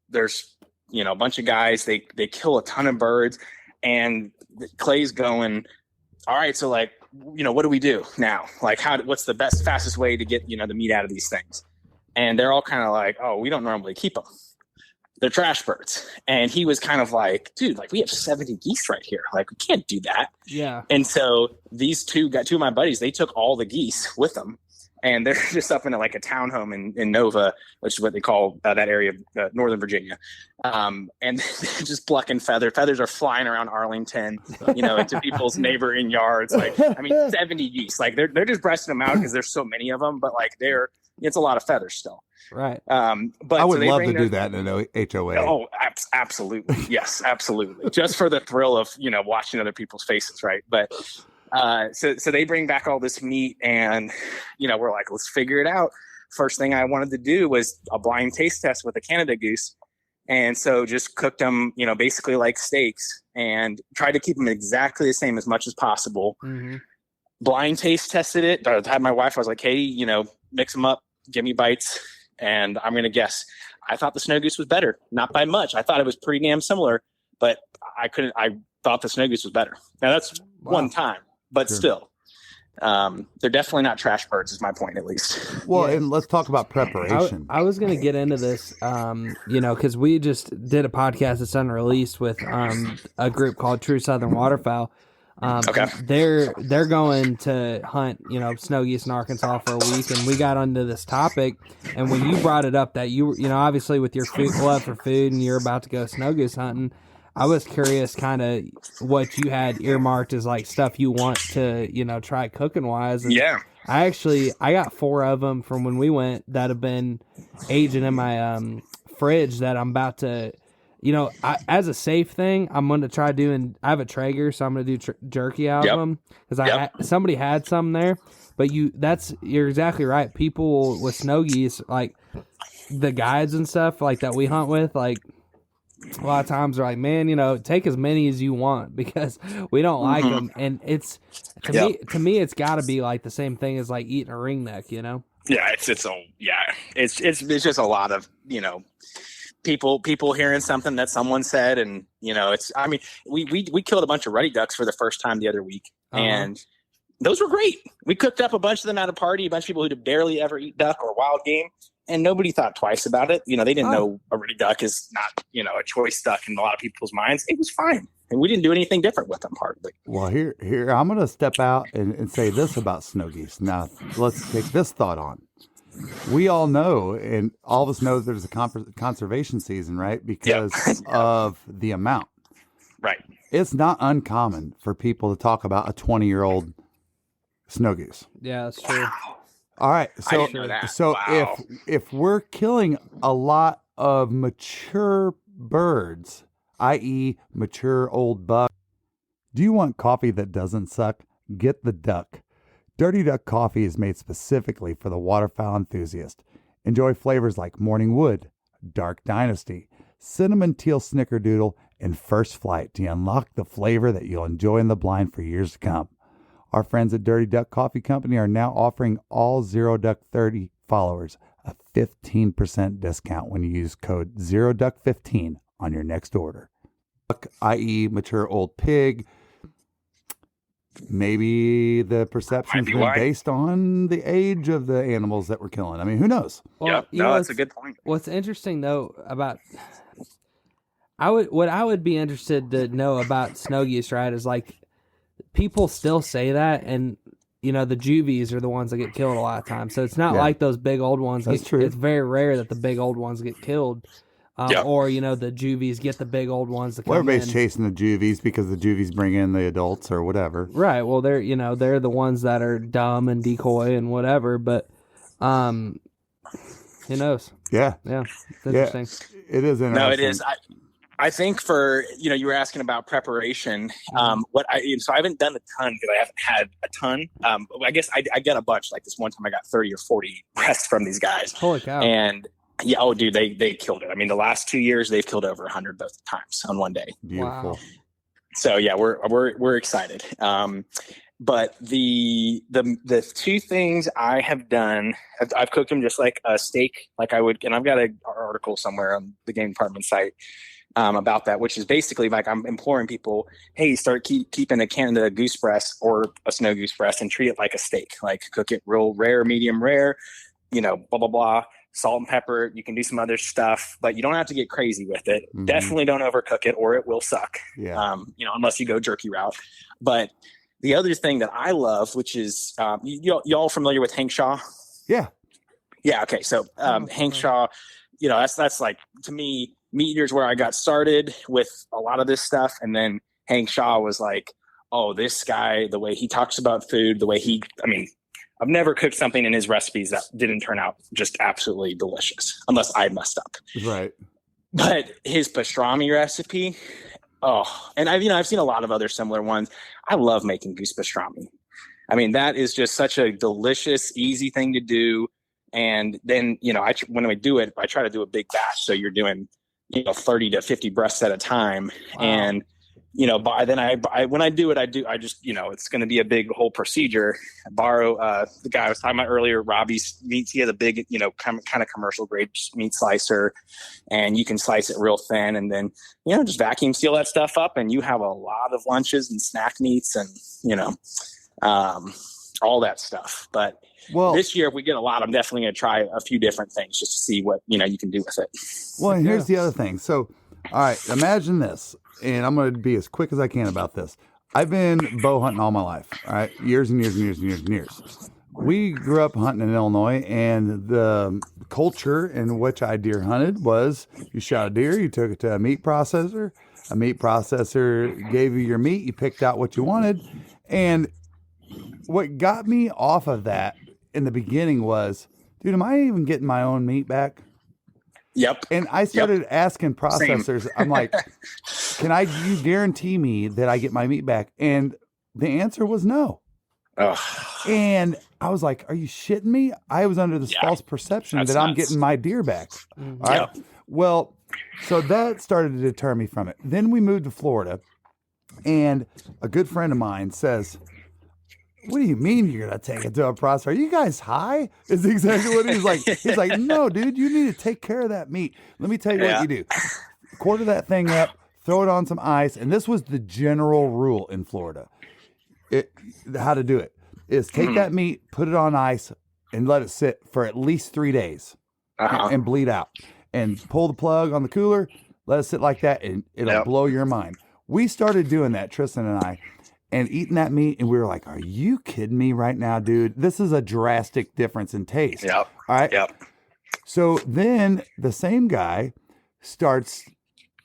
There's, a bunch of guys, they kill a ton of birds, and Clay's going, all right, so like, what do we do now? Like, what's the fastest way to get, the meat out of these things? And they're all kind of like, oh, we don't normally keep them. They're trash birds. And he was kind of like, dude, like we have 70 geese right here. Like we can't do that. Yeah. And so these two of my buddies, they took all the geese with them. And they're just up in like a townhome in Nova, which is what they call that area of Northern Virginia. And they're just plucking feathers. Feathers are flying around Arlington, into people's neighboring yards. Like, 70 geese. Like they're just breasting them out because there's so many of them. But like it's a lot of feathers still. Right. But I would love to do that in an HOA. Oh, absolutely. Yes, absolutely. Just for the thrill of, watching other people's faces. Right. But so they bring back all this meat and, we're like, let's figure it out. First thing I wanted to do was a blind taste test with a Canada goose. And so just cooked them, basically like steaks and tried to keep them exactly the same as much as possible. Mm-hmm. Blind taste tested it. I had my wife, I was like, hey, mix them up, give me bites. And I'm going to guess. I thought the snow goose was better. Not by much. I thought it was pretty damn similar, but I thought the snow goose was better. Now that's one time. But still, they're definitely not trash birds, is my point, at least. Well, and let's talk about preparation. I was going to get into this, because we just did a podcast that's unreleased with a group called True Southern Waterfowl. Okay. They're going to hunt, snow geese in Arkansas for a week, and we got onto this topic. And when you brought it up that you obviously with your love for food and you're about to go snow goose hunting, I was curious kind of what you had earmarked as like stuff you want to, try cooking wise. And yeah. I got 4 of them from when we went that have been aging in my fridge that I'm about to, as a safe thing, I'm going to try doing, I have a Traeger, so I'm going to do jerky out of them because somebody had some there, but you're exactly right. People with snow geese, like the guides and stuff like that we hunt with, like, a lot of times they're like, man, take as many as you want because we don't like them. And it's, to me, it's got to be like the same thing as like eating a ringneck, Yeah, it's just a lot of, people hearing something that someone said, and we killed a bunch of ruddy ducks for the first time the other week, and those were great. We cooked up a bunch of them at a party, a bunch of people who barely ever eat duck or wild game, and nobody thought twice about it. They didn't know a ruddy duck is not, a choice duck in a lot of people's minds. It was fine. And we didn't do anything different with them, hardly. Well, here, I'm going to step out and say this about snow geese. Now, let's take this thought on. We all know, and all of us know there's a conservation season, right? Because of the amount. Right. It's not uncommon for people to talk about a 20-year-old snow goose. Yeah, that's true. Wow. All right. I didn't know that. So Wow. if we're killing a lot of mature birds, i.e. mature old buck, do you want coffee that doesn't suck? Get the duck. Dirty Duck coffee is made specifically for the waterfowl enthusiast. Enjoy flavors like Morning Wood, Dark Dynasty, Cinnamon Teal Snickerdoodle, and First Flight to unlock the flavor that you'll enjoy in the blind for years to come. Our friends at Dirty Duck Coffee Company are now offering all ZeroDuck30 followers a 15% discount when you use code ZeroDuck15 on your next order. I.e. mature old pig. Maybe the perception's been based on the age of the animals that we're killing. I mean, who knows? Well, that's a good point. What's interesting though about what I would be interested to know about snow geese, right, is like people still say that, and the juvies are the ones that get killed a lot of times. So it's not like those big old ones. That's true. It's very rare that the big old ones get killed. Or, the juvies get the big old ones to come everybody's chasing the juvies because the juvies bring in the adults or whatever. Right. Well, they're the ones that are dumb and decoy and whatever, but who knows? Yeah. Yeah. It's interesting. It is interesting. No, it is. I think for, you were asking about preparation. So I haven't done a ton because I haven't had a ton. I guess I got a bunch. Like this one time I got 30 or 40 breasts from these guys. Holy cow. And yeah, oh dude, they killed it. I mean, the last 2 years they've killed over 100 both times on one day. Beautiful. Wow. So yeah, we're excited. But the two things I have done, I've cooked them just like a steak, like I would, and I've got an article somewhere on the game department site about that, which is basically like I'm imploring people, hey, start keeping a Canada goose breast or a snow goose breast and treat it like a steak, like cook it real rare, medium rare, blah, blah, blah. Salt and pepper. You can do some other stuff, but you don't have to get crazy with it. Mm-hmm. Definitely don't overcook it or it will suck. Yeah. Unless you go jerky route. But the other thing that I love, which is, y'all familiar with Hank Shaw? Yeah. Yeah. Okay. So, Hank Shaw, that's like, to me, Meat Eater's where I got started with a lot of this stuff. And then Hank Shaw was like, oh, this guy, the way he talks about food, I've never cooked something in his recipes that didn't turn out just absolutely delicious, unless I messed up. Right. But his pastrami recipe, and I've seen a lot of other similar ones. I love making goose pastrami. I mean, that is just such a delicious, easy thing to do. And then, when I do it, I try to do a big batch. So you're doing, 30 to 50 breasts at a time. Wow. And when I do it, I just, it's going to be a big whole procedure. I borrow the guy I was talking about earlier, Robbie's Meats. He has a big, kind of commercial grade meat slicer, and you can slice it real thin, and then, just vacuum seal that stuff up, and you have a lot of lunches and snack meats and, all that stuff. But this year, if we get a lot, I'm definitely going to try a few different things just to see what, you can do with it. Well, and here's the other thing. So, all right, imagine this. And I'm going to be as quick as I can about this. I've been bow hunting all my life, all right? Years and years and years and years and years. We grew up hunting in Illinois, and the culture in which I deer hunted was you shot a deer, you took it to a meat processor. A meat processor gave you your meat. You picked out what you wanted. And what got me off of that in the beginning was, dude, am I even getting my own meat back? Yep. And I started asking processors, I'm like, you guarantee me that I get my meat back? And the answer was no. Ugh. And I was like, are you shitting me? I was under this false perception that I'm getting my deer back. Mm-hmm. All right. Yep. Well, so that started to deter me from it. Then we moved to Florida, and a good friend of mine says, what do you mean you're gonna take it to a processor? Are you guys high? Is exactly what he's like. He's like, no, dude, you need to take care of that meat. Let me tell you what you do. Quarter that thing up, throw it on some ice, and this was the general rule in Florida. How to do it is take that meat, put it on ice, and let it sit for at least 3 days and bleed out. And pull the plug on the cooler, let it sit like that, and it'll blow your mind. We started doing that, Tristan and I, and eating that meat, and we were like, are you kidding me right now, dude? This is a drastic difference in taste. Yep. All right? Yep. So then the same guy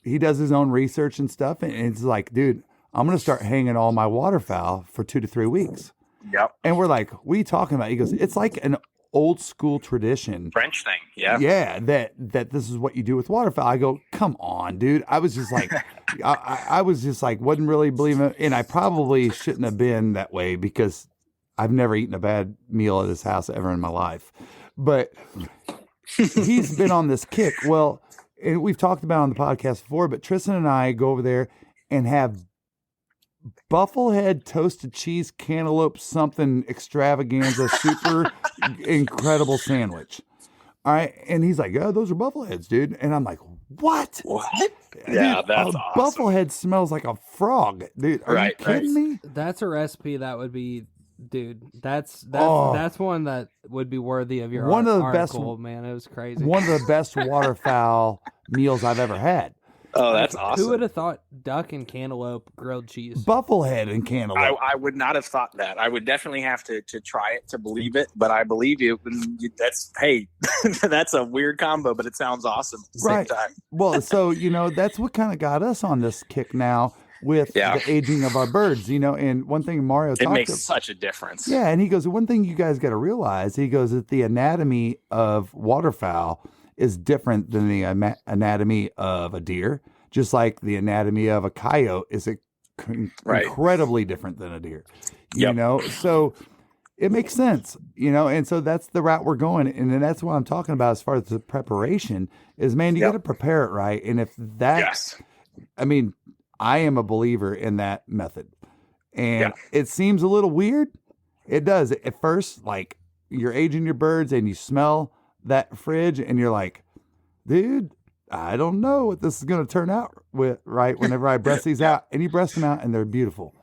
he does his own research and stuff, and it's like, dude, I'm going to start hanging all my waterfowl for 2 to 3 weeks. Yep. And we're like, what are you talking about? He goes, it's like an old school tradition. French thing. Yeah. Yeah. That this is what you do with waterfowl. I go, come on, dude. I was just like, I was just like, wasn't really believing it. And I probably shouldn't have been that way because I've never eaten a bad meal at his house ever in my life. But he's been on this kick. Well, and we've talked about it on the podcast before, but Tristan and I go over there and have Bufflehead toasted cheese cantaloupe something extravaganza super incredible sandwich. All right, and he's like, "Oh, those are Buffleheads, dude." And I'm like, "What? Yeah, dude, that's awesome. Bufflehead smells like a frog, dude. Are you kidding me?" That's a recipe that would be, dude. That's one that would be worthy of your one of the article, best, man. It was crazy. One of the best waterfowl meals I've ever had. Oh, that's awesome. Who would have thought duck and cantaloupe grilled cheese? Bufflehead and cantaloupe. I would not have thought that. I would definitely have to try it to believe it, but I believe you. That's that's a weird combo, but it sounds awesome at the same time. Well, so, that's what kind of got us on this kick now with the aging of our birds, and one thing Mario talked about. It makes such a difference. Yeah, and he goes, one thing you guys got to realize, he goes, that the anatomy of waterfowl is different than the anatomy of a deer, just like the anatomy of a coyote is incredibly different than a deer. So it makes sense, and so that's the route we're going, and then that's what I'm talking about as far as the preparation is, man, you got to prepare it right, and if that, I mean, I am a believer in that method, and it seems a little weird. It does at first, like you're aging your birds and you smell that fridge and you're like, dude, I don't know what this is going to turn out with, right? Whenever I breast these out, and you breast them out and they're beautiful.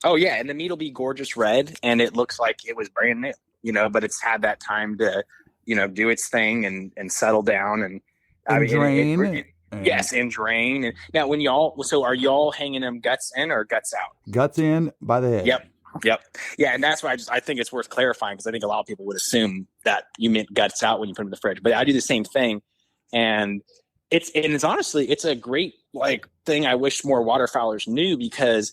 Oh yeah. And the meat will be gorgeous red and it looks like it was brand new, but it's had that time to, do its thing and settle down and drain. Yes. And drain. And now are y'all hanging them guts in or guts out? Guts in by the head. Yep. Yeah, and that's why I think it's worth clarifying because I think a lot of people would assume that you meant guts out when you put them in the fridge. But I do the same thing, and it's honestly a great thing. I wish more waterfowlers knew because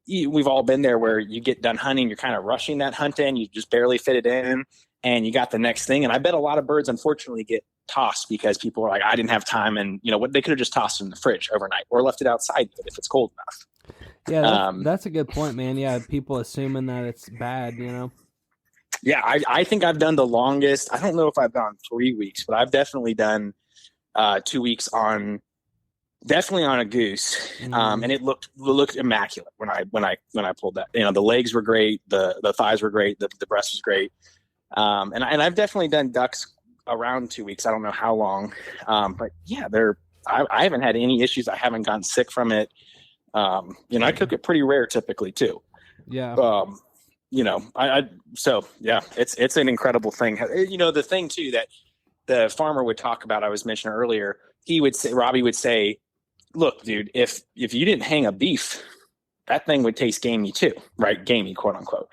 we've all been there where you get done hunting, you're kind of rushing that hunt in, you just barely fit it in, and you got the next thing. And I bet a lot of birds unfortunately get tossed because people are like, I didn't have time, and what they could have just tossed it in the fridge overnight or left it outside if it's cold enough. Yeah, that's a good point, man. Yeah, people assuming that it's bad, Yeah, I think I've done the longest. I don't know if I've gone 3 weeks, but I've definitely done 2 weeks on a goose, and it looked immaculate when I pulled that. The legs were great, the thighs were great, the breast was great, and I've definitely done ducks around 2 weeks. I don't know how long, but yeah, I haven't had any issues. I haven't gotten sick from it. I cook it pretty rare typically too. Yeah. It's an incredible thing. The thing too that the farmer would talk about, I was mentioning earlier, Robbie would say, look, dude, if you didn't hang a beef, that thing would taste gamey too, right? Gamey, quote unquote.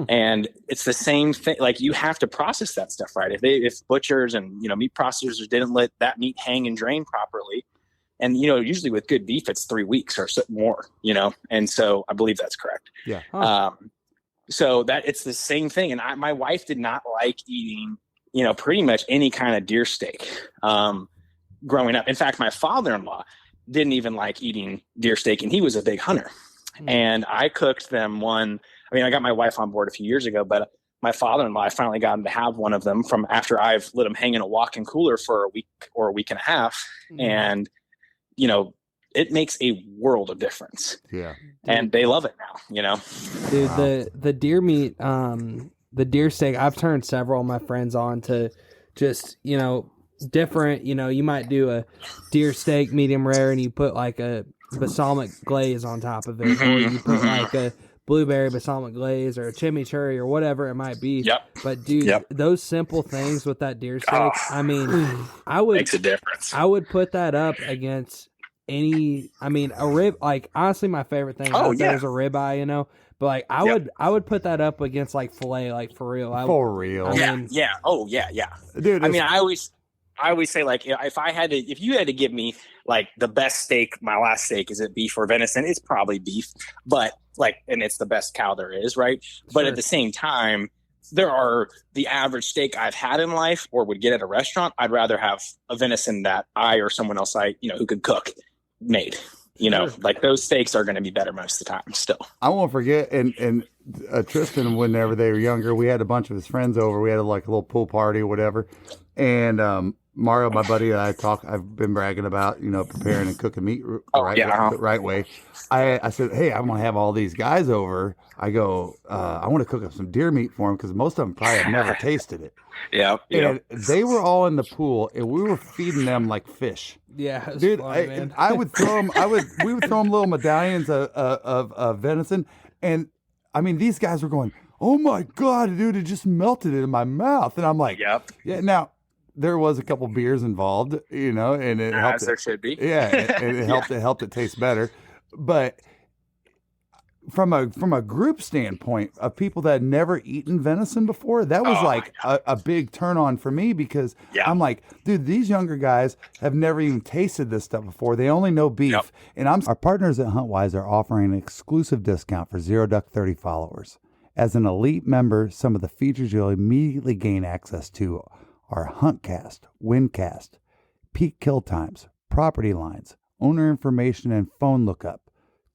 And it's the same thing. Like you have to process that stuff, right? If butchers and, meat processors didn't let that meat hang and drain properly, and, usually with good beef, it's 3 weeks or so more, and so I believe that's correct. Yeah. So that it's the same thing. And my wife did not like eating, pretty much any kind of deer steak growing up. In fact, my father-in-law didn't even like eating deer steak, and he was a big hunter. And I cooked them one. I mean, I got my wife on board a few years ago, but my father-in-law, I finally got him to have one of them from after I've let him hang in a walk-in cooler for a week or a week and a half. And it makes a world of difference. Yeah. And they love it now, you know? Dude, the deer meat, the deer steak, I've turned several of my friends on to just, you know, different, you know, you might do a deer steak medium rare and you put like a balsamic glaze on top of it, or you put like a blueberry balsamic glaze or a chimichurri or whatever it might be. Yep. But dude, those simple things with that deer steak, I mean, makes a difference. I would put that up against any, I mean, a rib, like honestly my favorite thing out there is a ribeye, you know. But like I would put that up against like filet, like for real. For real. I mean, Dude, I mean, I always say, like, if you had to give me like the best steak, my last steak, is it beef or venison? It's probably beef, but like, and it's the best cow there is, right? But at the same time, there are the average steak I've had in life or would get at a restaurant. I'd rather have a venison that I or someone else who could cook made. You know, like those steaks are going to be better most of the time still. I won't forget, and Tristan, whenever they were younger, we had a bunch of his friends over. We had like a little pool party or whatever. And Mario, my buddy, and I've been bragging about, you know, preparing and cooking meat the right way. I said, hey, I'm going to have all these guys over. I go, I want to cook up some deer meat for them because most of them probably have never tasted it. Yeah. And they were all in the pool, and we were feeding them like fish. Yeah, dude, fun, I would throw them. We would throw them little medallions of venison, and I mean, these guys were going, "Oh my god, dude! It just melted in my mouth," and I'm like, "Yep, yeah." Now there was a couple beers involved, you know, and it helped. As there should be. Yeah, and it helped. It helped it taste better, but from a group standpoint of people that had never eaten venison before, that was like a big turn on for me because I'm like, dude, these younger guys have never even tasted this stuff before. They only know beef. And our partners at Huntwise are offering an exclusive discount for ZD30 followers. As an elite member, some of the features you'll immediately gain access to are Huntcast, Windcast, peak kill times, property lines, owner information, and phone lookup.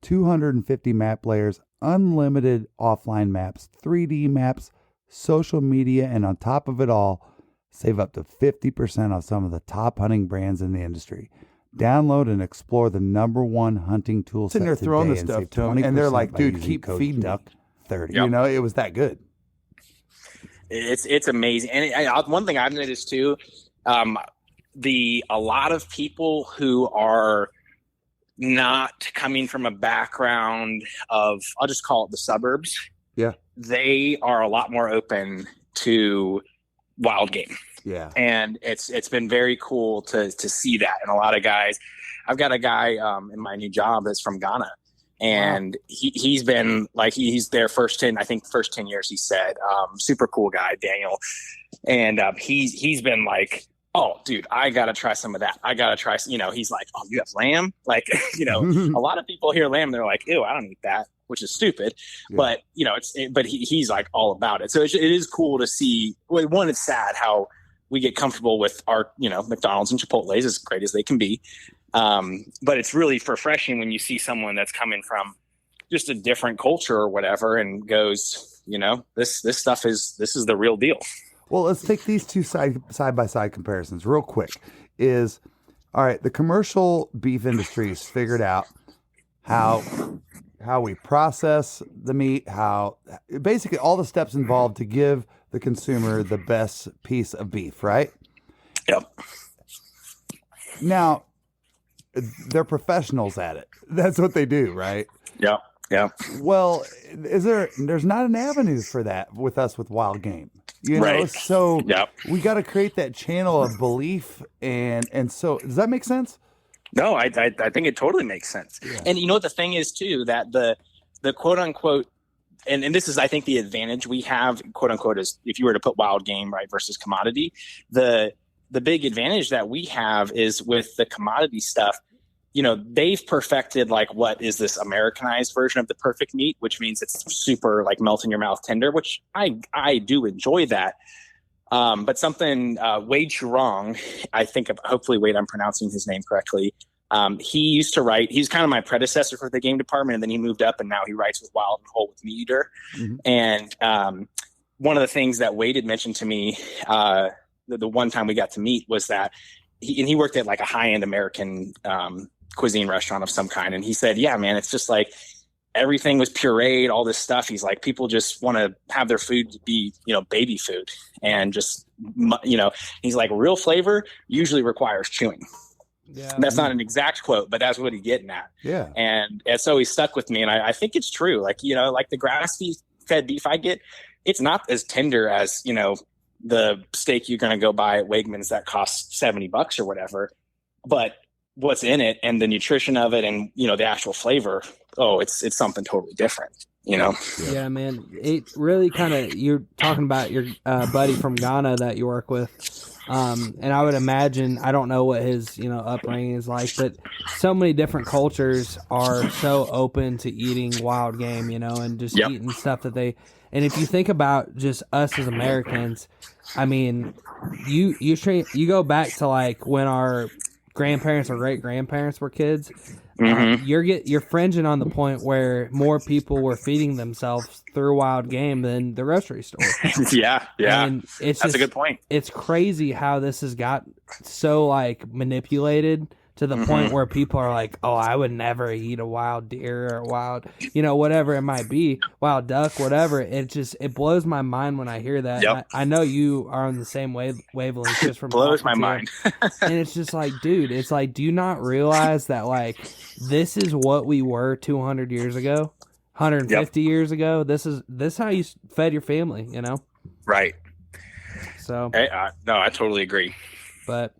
250 map layers, unlimited offline maps, 3D maps, social media, and on top of it all, save up to 50% on some of the top hunting brands in the industry. Download and explore the #1 hunting tool set. They're throwing this stuff to them, and they're like, dude, keep feeding Duck 30. You know, it was that good. It's amazing. And one thing I've noticed too, a lot of people who are not coming from a background of, I'll just call it the suburbs. Yeah. They are a lot more open to wild game. Yeah. And it's been very cool to see that. And a lot of guys, I've got a guy in my new job that's from Ghana, and he's been like, he's there first 10 years, he said, super cool guy, Daniel. And he's been like, oh, dude, I got to try some of that. I got to try, you know, he's like, oh, you have lamb? Like, you know, a lot of people hear lamb, they're like, ew, I don't eat that, which is stupid. Yeah. But, you know, but he's like all about it. So it is cool to see. One, it's sad how we get comfortable with our, you know, McDonald's and Chipotle's, as great as they can be. But it's really refreshing when you see someone that's coming from just a different culture or whatever and goes, you know, this is the real deal. Well, let's take these two side-by-side comparisons real quick. All right, the commercial beef industry has figured out how we process the meat, how basically all the steps involved to give the consumer the best piece of beef, right? Yep. Now, they're professionals at it. That's what they do, right? Yep. Yeah. Well, there's not an avenue for that with us with wild game, you know? Right. So we got to create that channel of belief. And so does that make sense? No, I think it totally makes sense. Yeah. And you know what the thing is too, that the quote unquote, and this is, I think, the advantage we have, quote unquote, is if you were to put wild game, right, versus commodity, the big advantage that we have is with the commodity stuff, you know, they've perfected like what is this Americanized version of the perfect meat, which means it's super like melt in your mouth tender, which I do enjoy that. But something Wade Churong, I think, hopefully Wade, I'm pronouncing his name correctly. He used to write, he's kind of my predecessor for the game department, and then he moved up and now he writes with Wild and Whole with Meat Eater. Mm-hmm. And one of the things that Wade had mentioned to me the one time we got to meet was that he worked at like a high-end American cuisine restaurant of some kind. And he said, yeah, man, it's just like everything was pureed, all this stuff. He's like, people just want to have their food be, baby food, and just, he's like, real flavor usually requires chewing. Yeah, that's not an exact quote, but that's what he's getting at. Yeah. And it's always stuck with me. And I think it's true. Like, like the grass-fed beef I get, it's not as tender as, the steak you're going to go buy at Wegmans that costs $70 or whatever. But what's in it and the nutrition of it and, the actual flavor, it's something totally different, Yeah, man. It really kind of, you're talking about your buddy from Ghana that you work with. And I would imagine, I don't know what his, upbringing is like, but so many different cultures are so open to eating wild game, and just eating stuff that they, and if you think about just us as Americans, I mean, you go back to like when our grandparents or great grandparents were kids. You're fringing on the point where more people were feeding themselves through wild game than the grocery store. Yeah. And that's a good point. It's crazy how this has got so like manipulated to the point where people are like, oh, I would never eat a wild deer or wild, whatever it might be, wild duck, whatever. It blows my mind when I hear that. Yep. I know you are on the same wavelength just from blows my mind. And it's just like, dude, it's like, do you not realize that like this is what we were 200 years ago, 150 years ago? This is how you fed your family, Right. So no, I totally agree. But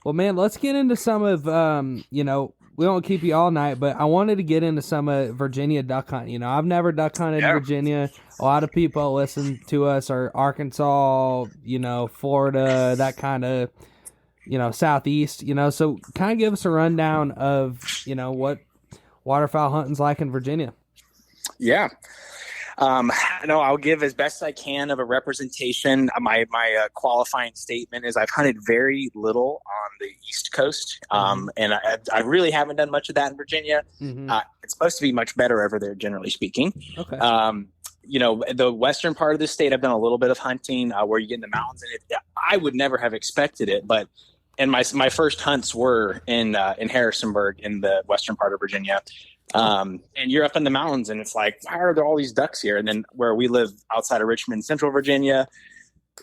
well, man, let's get into some of, we won't keep you all night, but I wanted to get into some of Virginia duck hunting. I've never duck hunted in Virginia. A lot of people listen to us are Arkansas, Florida, that kind of, Southeast, so kind of give us a rundown of, what waterfowl hunting's like in Virginia. Yeah. No, I'll give as best I can of a representation. My qualifying statement is I've hunted very little on the East Coast, and I really haven't done much of that in Virginia. It's supposed to be much better over there, generally speaking. Okay. The western part of the state, I've done a little bit of hunting where you get in the mountains, and I would never have expected it, but and my first hunts were in Harrisonburg in the western part of Virginia. And you're up in the mountains and it's like, why are there all these ducks here? And then where we live outside of Richmond, Central Virginia,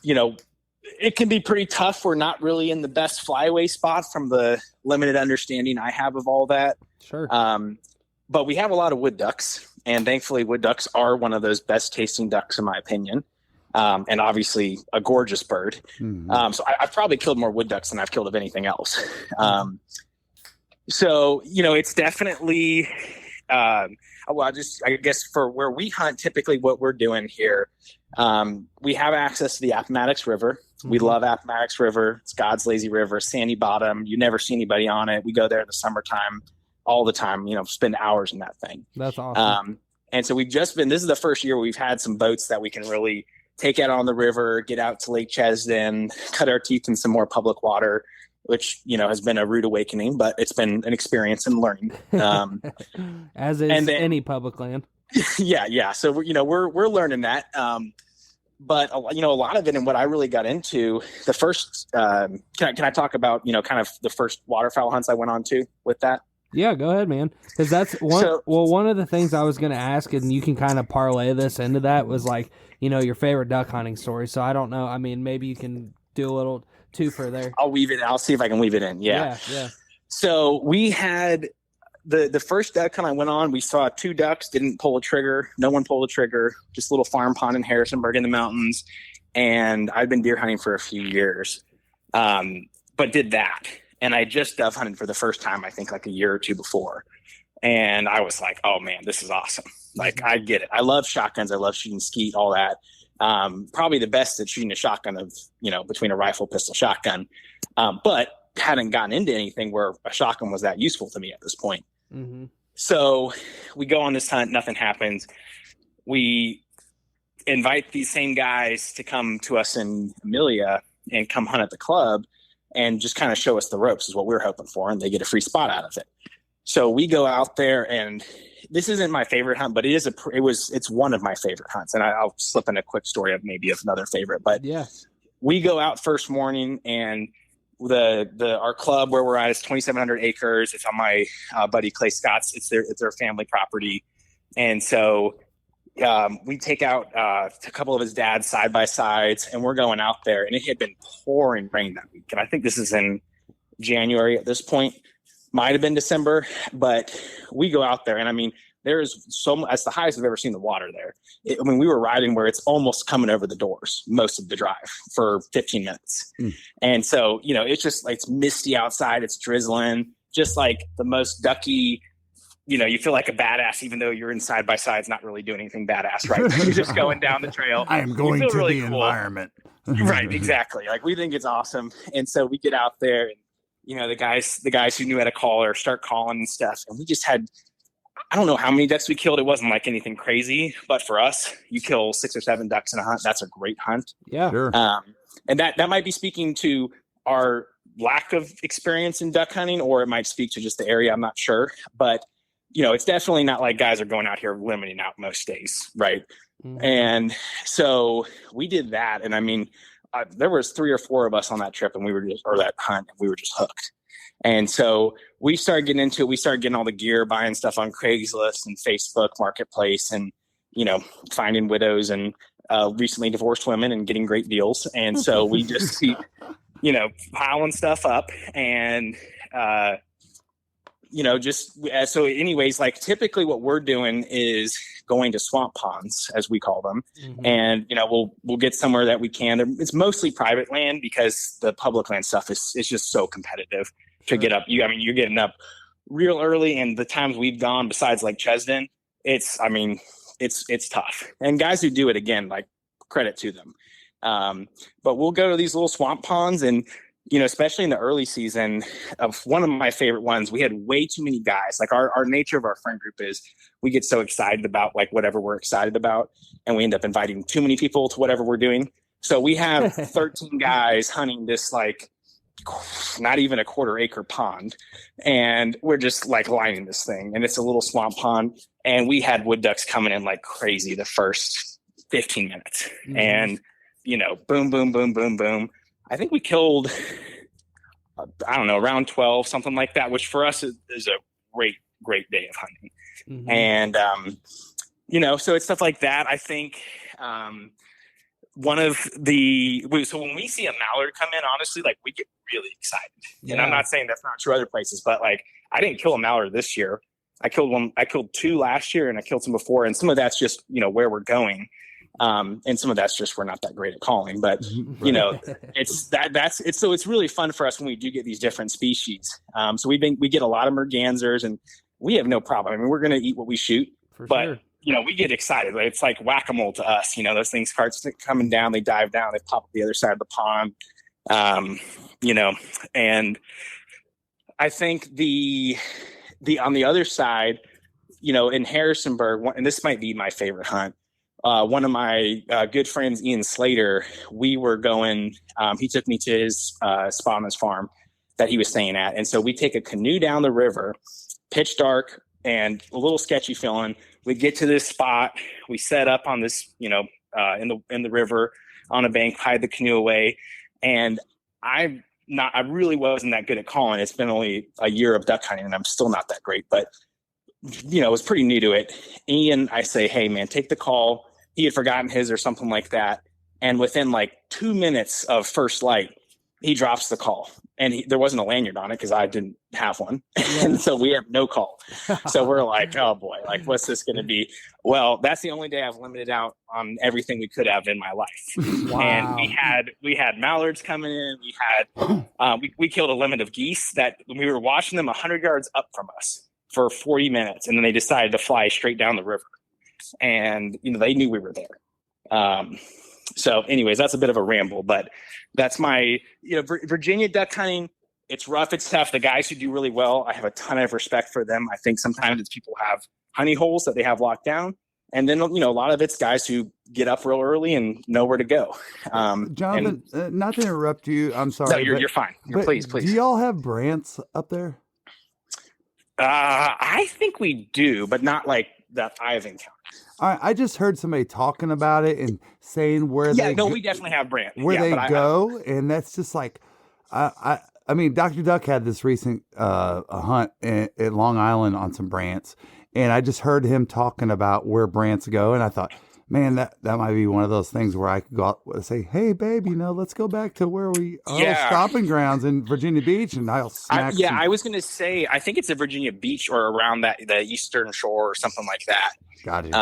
it can be pretty tough. We're not really in the best flyaway spot from the limited understanding I have of all that. Sure. But we have a lot of wood ducks, and thankfully wood ducks are one of those best tasting ducks in my opinion. And obviously a gorgeous bird. So I've probably killed more wood ducks than I've killed of anything else. So, it's definitely, I guess for where we hunt, typically what we're doing here, we have access to the Appomattox River. We love Appomattox River. It's God's lazy river, sandy bottom. You never see anybody on it. We go there in the summertime all the time, spend hours in that thing. That's awesome. And so this is the first year we've had some boats that we can really take out on the river, get out to Lake Chesden, cut our teeth in some more public water, which, has been a rude awakening, but it's been an experience and learning. As is any public land. Yeah. So, we're learning that. But, a lot of it and what I really got into the first, can I talk about, kind of the first waterfowl hunts I went on to with that? Yeah, go ahead, man. Because that's one of the things I was going to ask, and you can kind of parlay this into that, was like, your favorite duck hunting story. So I don't know. I mean, maybe you can do a little twofer there. I'll see if I can weave it in. Yeah. So we had the first duck hunt I went on, we saw 2 ducks, didn't pull a trigger. No one pulled a trigger, just a little farm pond in Harrisonburg in the mountains. And I'd been deer hunting for a few years, but did that. And I just dove hunted for the first time, I think like a year or 2 before. And I was like, oh man, this is awesome. Like, I get it. I love shotguns. I love shooting skeet, all that. Probably the best at shooting a shotgun of, between a rifle, pistol, shotgun. But hadn't gotten into anything where a shotgun was that useful to me at this point. So we go on this hunt, nothing happens. We invite these same guys to come to us in Amelia and come hunt at the club and just kind of show us the ropes is what we're hoping for. And they get a free spot out of it. So we go out there, and this isn't my favorite hunt, but it's one of my favorite hunts. And I'll slip in a quick story of another favorite, but yeah, we go out first morning and our club where we're at is 2,700 acres. It's on my buddy Clay Scott's. It's their family property, and so we take out a couple of his dad's side by sides, and we're going out there. And it had been pouring rain that week, and I think this is in January at this point. Might have been December, but we go out there, and I mean, there is that's the highest I've ever seen the water there. I mean, we were riding where it's almost coming over the doors most of the drive for 15 minutes. And so, it's just like, it's misty outside. It's drizzling, just like the most ducky, you feel like a badass, even though you're in side by sides, not really doing anything badass, right? You're just going down the trail. I am going to really the cool. environment. Right. Exactly. Like, we think it's awesome. And so we get out there and, the guys who knew how to call or start calling and stuff. And we just had, I don't know how many ducks we killed. It wasn't like anything crazy, but for us, you kill 6 or 7 ducks in a hunt. That's a great hunt. Yeah. Sure. And that might be speaking to our lack of experience in duck hunting, or it might speak to just the area. I'm not sure, but it's definitely not like guys are going out here limiting out most days. Right. Mm-hmm. And so we did that. And I mean, there was 3 or 4 of us on that trip, and that hunt, and we were just hooked. And so we started getting into it. We started getting all the gear, buying stuff on Craigslist and Facebook Marketplace, and, finding widows and recently divorced women and getting great deals. And so we just keep, piling stuff up and, so anyways, like, typically what we're doing is going to swamp ponds, as we call them. Mm-hmm. And, we'll get somewhere that we can. It's mostly private land because the public land stuff is just so competitive. To get up, you're getting up real early, and the times we've gone, besides like Chesden, it's tough. And guys who do it, again, like, credit to them. But we'll go to these little swamp ponds, and especially in the early season, of one of my favorite ones, we had way too many guys. Like, our nature of our friend group is we get so excited about like whatever we're excited about, and we end up inviting too many people to whatever we're doing. So we have 13 guys hunting this, like, not even a 1/4 acre pond, and we're just like lining this thing, and it's a little swamp pond, and we had wood ducks coming in like crazy the first 15 minutes. Mm-hmm. And boom, boom, boom, boom, boom. I think we killed, I don't know, around 12, something like that, which for us is a great day of hunting. Mm-hmm. And so it's stuff like that. I think so when we see a mallard come in, honestly, like, we get really excited. Yeah. And I'm not saying that's not true other places, but like, I didn't kill a mallard this year. I killed 2 last year, and I killed some before. And some of that's just, where we're going. And some of that's just, we're not that great at calling, but it's really fun for us when we do get these different species. So we get a lot of mergansers, and we have no problem. I mean, we're going to eat what we shoot, but sure. We get excited. It's like whack-a-mole to us. Those things start coming down, they dive down, they pop up the other side of the pond. And I think the on the other side, in Harrisonburg, and this might be my favorite hunt. One of my good friends, Ian Slater, we were going, he took me to his spot on his farm that he was staying at. And so we take a canoe down the river, pitch dark and a little sketchy feeling. We get to this spot, we set up on this, in the river on a bank, hide the canoe away. And I really wasn't that good at calling. It's been only a year of duck hunting, and I'm still not that great, but I was pretty new to it. Ian, I say, hey man, take the call. He had forgotten his or something like that. And within like 2 minutes of first light, he drops the call, and there wasn't a lanyard on it because I didn't have one. Yeah. And so we have no call. So we're like, oh boy, like, what's this going to be? Well, that's the only day I've limited out on everything we could have in my life. Wow. And we had mallards coming in. We had, we killed a limit of geese that we were watching them 100 yards up from us for 40 minutes. And then they decided to fly straight down the river, and, they knew we were there. So anyways, that's a bit of a ramble, but that's my, Virginia duck hunting. It's rough. It's tough. The guys who do really well, I have a ton of respect for them. I think sometimes it's people have honey holes that they have locked down. And then, a lot of it's guys who get up real early and know where to go. Jonathan, not to interrupt you. I'm sorry. No, you're fine. Please. Do y'all have brants up there? I think we do, but not like that I've encountered. I just heard somebody talking about it and saying where they we definitely have brand. Where they go, and that's just like, I I mean, Dr. Duck had this recent a hunt at Long Island on some brants, and I just heard him talking about where brants go, and I thought, man, that might be one of those things where I could go out and say, hey, babe, let's go back to where we our stopping grounds in Virginia Beach, and I'll snack. I was going to say, I think it's a Virginia Beach or around the Eastern Shore or something like that. Got it.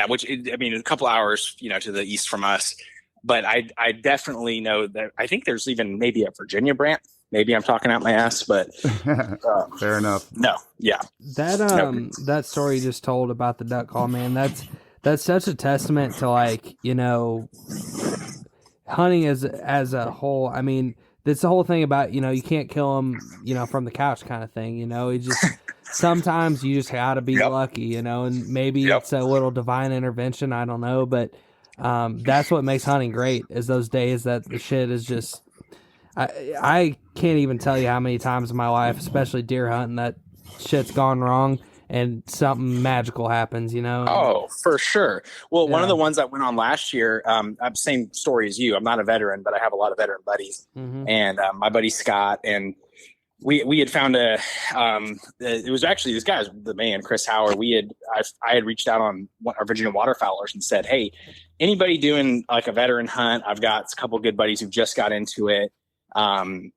Which I mean, a couple hours, to the east from us. But I definitely know that I think there's even maybe a Virginia brant. Maybe I'm talking out my ass, but fair enough. No, yeah. That story you just told about the duck call, man, that's such a testament to, like, hunting as a whole. I mean, that's the whole thing about, you can't kill them, from the couch kind of thing. It just sometimes you just gotta be lucky, and maybe it's a little divine intervention. I don't know, but that's what makes hunting great, is those days that the shit is just. I can't even tell you how many times in my life, especially deer hunting, that shit's gone wrong and something magical happens, Oh, for sure. Well, one of the ones that went on last year, same story as you. I'm not a veteran, but I have a lot of veteran buddies. Mm-hmm. And my buddy Scott, and we had found it was actually, this guy's the man, Chris Howard. I had reached out on our Virginia waterfowlers and said, hey, anybody doing like a veteran hunt? I've got a couple of good buddies who just got into it. And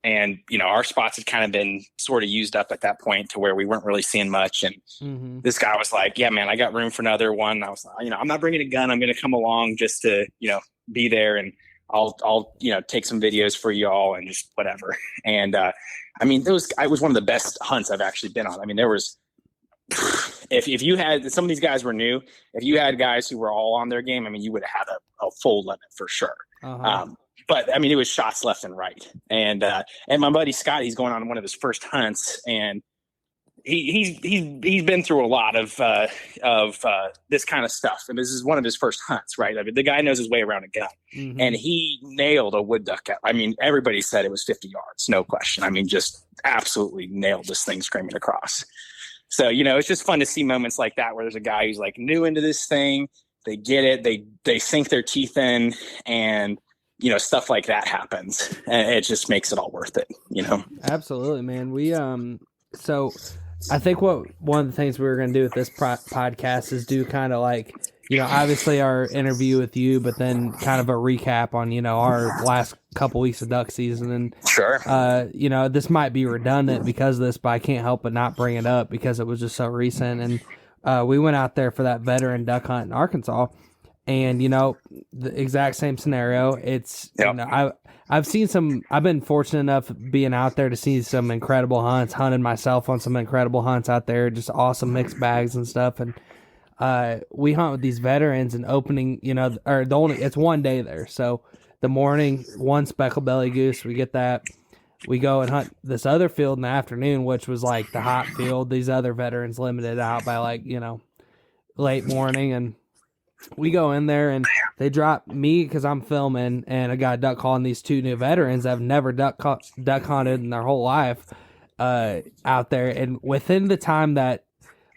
our spots had kind of been sort of used up at that point to where we weren't really seeing much. And this guy was like, yeah, man, I got room for another one. I was like, I'm not bringing a gun. I'm going to come along just to, be there, and I'll take some videos for y'all and just whatever. And, I mean, it was one of the best hunts I've actually been on. I mean, there was, if you had, some of these guys were new, if you had guys who were all on their game, I mean, you would have had a full limit for sure. But I mean, it was shots left and right. And my buddy Scott, he's going on one of his first hunts, and he's been through a lot of this kind of stuff. And this is one of his first hunts, right? I mean, the guy knows his way around a gun, and he nailed a wood duck. I mean, everybody said it was 50 yards, no question. I mean, just absolutely nailed this thing screaming across. So, it's just fun to see moments like that where there's a guy who's like new into this thing. They get it. They sink their teeth in, and stuff like that happens, and it just makes it all worth it, Absolutely, man. We, so I think one of the things we were going to do with this podcast is do kind of like, obviously our interview with you, but then kind of a recap on, our last couple weeks of duck season. And sure. This might be redundant because of this, but I can't help but not bring it up because it was just so recent. And, we went out there for that veteran duck hunt in Arkansas. And, the exact same scenario. It's, I've been fortunate enough being out there to see some incredible hunts, hunted myself on some incredible hunts out there, just awesome mixed bags and stuff. And, we hunt with these veterans and opening, it's one day there. So the morning, one speckled belly goose, we get that. We go and hunt this other field in the afternoon, which was like the hot field. These other veterans limited out by late morning, and we go in there and they drop me because I'm filming, and I got duck calling these two new veterans that have never duck hunted in their whole life out there. And within the time that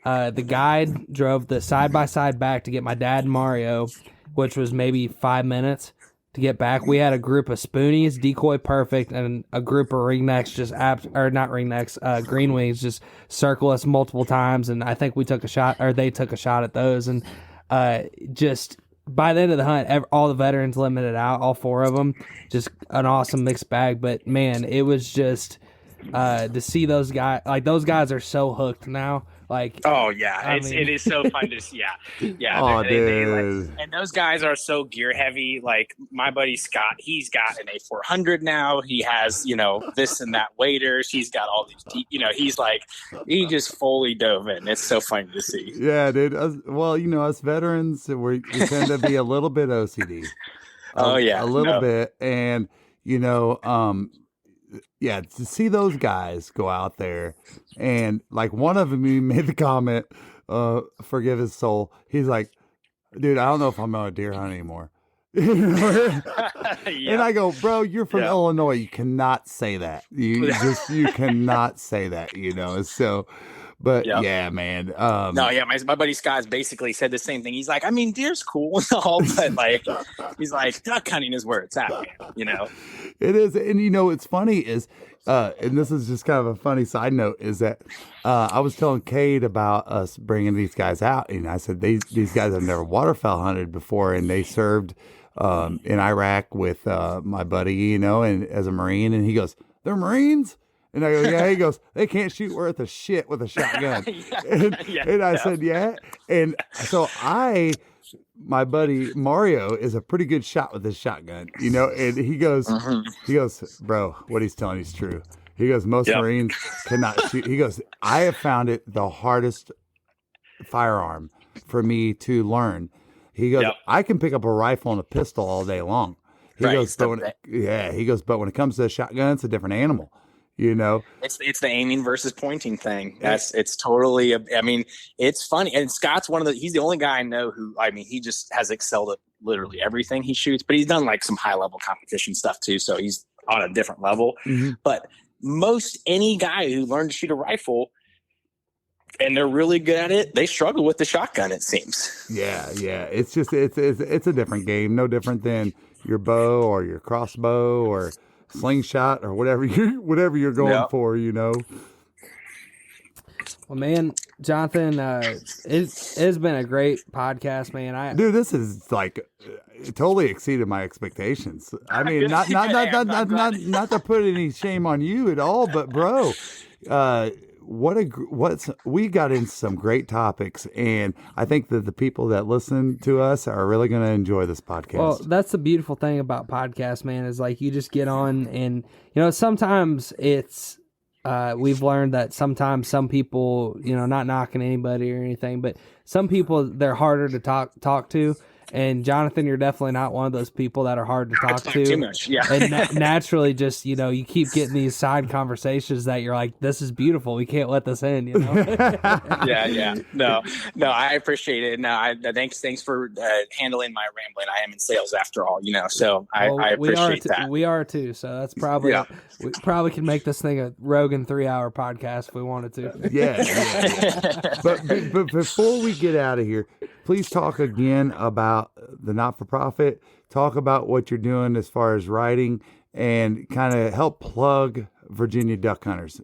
the guide drove the side-by-side back to get my dad and Mario, which was maybe 5 minutes to get back, we had a group of spoonies, decoy perfect, and a group of ringnecks green wings just circle us multiple times. And I think they took a shot at those. And just by the end of the hunt, all the veterans limited out, all four of them, just an awesome mixed bag. But man, it was just to see those guys, like those guys are so hooked now. Like, oh yeah, it is so fun to see. Yeah. Oh, and those guys are so gear heavy. Like my buddy Scott, he's got an A400 now. He has this and that waders. He's got all these. He just fully dove in. It's so fun to see. Yeah, dude. Us veterans, we tend to be a little bit OCD. A little bit, and yeah, to see those guys go out there, and like one of them, he made the comment, forgive his soul. He's like, dude, I don't know if I'm on a deer hunt anymore. And I go, bro, you're from Illinois. You cannot say that. You cannot say that, So, But Yep. yeah, man. No, yeah, my buddy Scott's basically said the same thing. He's like, I mean, deer's cool and all, but like, he's like, duck hunting is where it's at, man, you know? It is. And you know, it's funny is, and this is just kind of a funny side note, is that I was telling Cade about us bringing these guys out, and I said these guys have never waterfowl hunted before, and they served in Iraq with my buddy, you know, and as a Marine, and he goes, "They're Marines." And I go, yeah. He goes, "They can't shoot worth a shit with a shotgun." And I said, yeah. And so my buddy Mario is a pretty good shot with his shotgun, you know. And he goes, bro, what he's telling you is true. He goes, most Marines cannot shoot. He goes, I have found it the hardest firearm for me to learn. He goes, I can pick up a rifle and a pistol all day long. He goes, but when it comes to a shotgun, it's a different animal. You know, it's the aiming versus pointing thing. It's totally. I mean, it's funny. And Scott's he's the only guy I know who, I mean, he just has excelled at literally everything he shoots. But he's done like some high level competition stuff too, so he's on a different level. Mm-hmm. But most any guy who learned to shoot a rifle and they're really good at it, they struggle with the shotgun. It seems. Yeah. It's just it's a different game. No different than your bow or your crossbow or slingshot or whatever you're going for, you know. Well, man, Jonathan, it's been a great podcast, man. Dude, this is like it totally exceeded my expectations. I mean, not to put any shame on you at all, but bro, we got into some great topics, and I think that the people that listen to us are really going to enjoy this podcast. Well, that's the beautiful thing about podcasts, man, is like you just get on and, you know, sometimes it's, we've learned that sometimes some people, you know, not knocking anybody or anything, but some people, they're harder to talk to. And Jonathan, you're definitely not one of those people that are hard to talk to. Too much, yeah. And naturally, just, you know, you keep getting these side conversations that you're like, this is beautiful. We can't let this in, you know. Yeah. No, I appreciate it. No, thanks for handling my rambling. I am in sales after all, you know. So I appreciate that. We are too. So that's probably we probably can make this thing a Rogan 3-hour podcast if we wanted to. Yeah. But before we get out of here, please talk again about the not-for-profit. Talk about what you're doing as far as writing and kind of help plug Virginia Duck Hunters.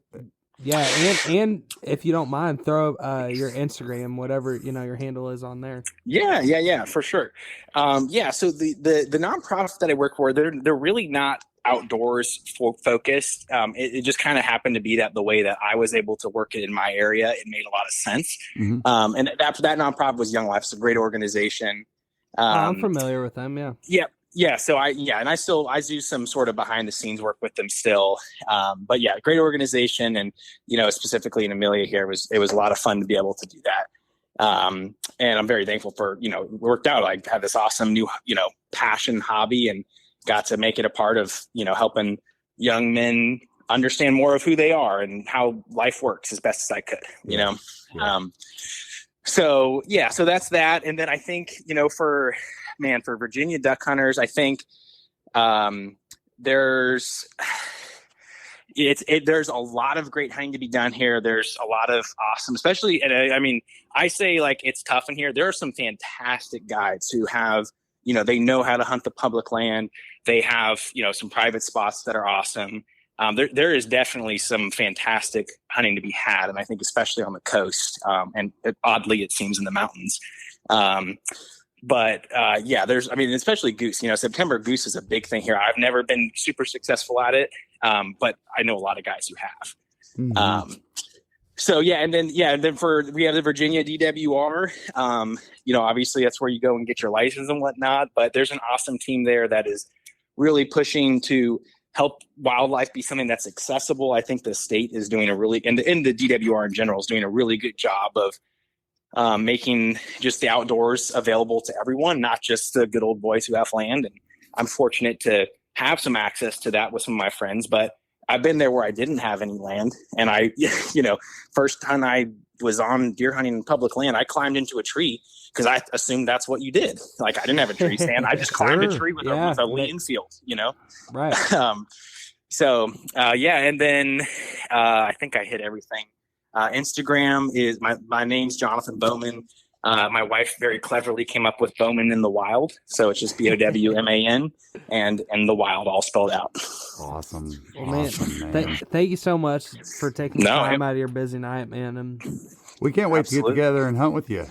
Yeah, and if you don't mind, throw your Instagram, whatever, you know, your handle is on there. Yeah, for sure. So the nonprofit that I work for, they're really not outdoors focused. It just kind of happened to be that the way that I was able to work it in my area, it made a lot of sense. Mm-hmm. And that nonprofit was Young Life. It's a great organization. I'm familiar with them. Yeah. So I do some sort of behind the scenes work with them still. But yeah, great organization. And, you know, specifically in Amelia here, it was a lot of fun to be able to do that. And I'm very thankful for, you know, it worked out. I had this awesome new, you know, passion hobby and got to make it a part of, you know, helping young men understand more of who they are and how life works as best as I could, you know? Yeah. So that's that. And then I think, you know, for Virginia duck hunters, I think there's a lot of great hunting to be done here. There's a lot of awesome, especially, and I mean, I say like it's tough in here. There are some fantastic guides who have, you know, they know how to hunt the public land. They have, you know, some private spots that are awesome. There is definitely some fantastic hunting to be had, and I think especially on the coast, and oddly, it seems in the mountains. But especially goose. You know, September goose is a big thing here. I've never been super successful at it, but I know a lot of guys who have. Mm-hmm. And then we have the Virginia DWR. You know, obviously that's where you go and get your license and whatnot. But there's an awesome team there that is really pushing to help wildlife be something that's accessible. I think the state is doing and the DWR in general is doing a really good job of making just the outdoors available to everyone, not just the good old boys who have land. And I'm fortunate to have some access to that with some of my friends, but I've been there where I didn't have any land. And first time I was on deer hunting in public land, I climbed into a tree because I assumed that's what you did. Like I didn't have a tree stand. I just climbed a tree with a lean field, you know? Right. And then I think I hit everything. Instagram is my name's Jonathan Bowman. My wife very cleverly came up with Bowman in the Wild, so it's just BOWMAN and the Wild all spelled out. Awesome. Well, man, Awesome, man. thank you so much for taking the time out of your busy night, man. And we can't wait to get together and hunt with you.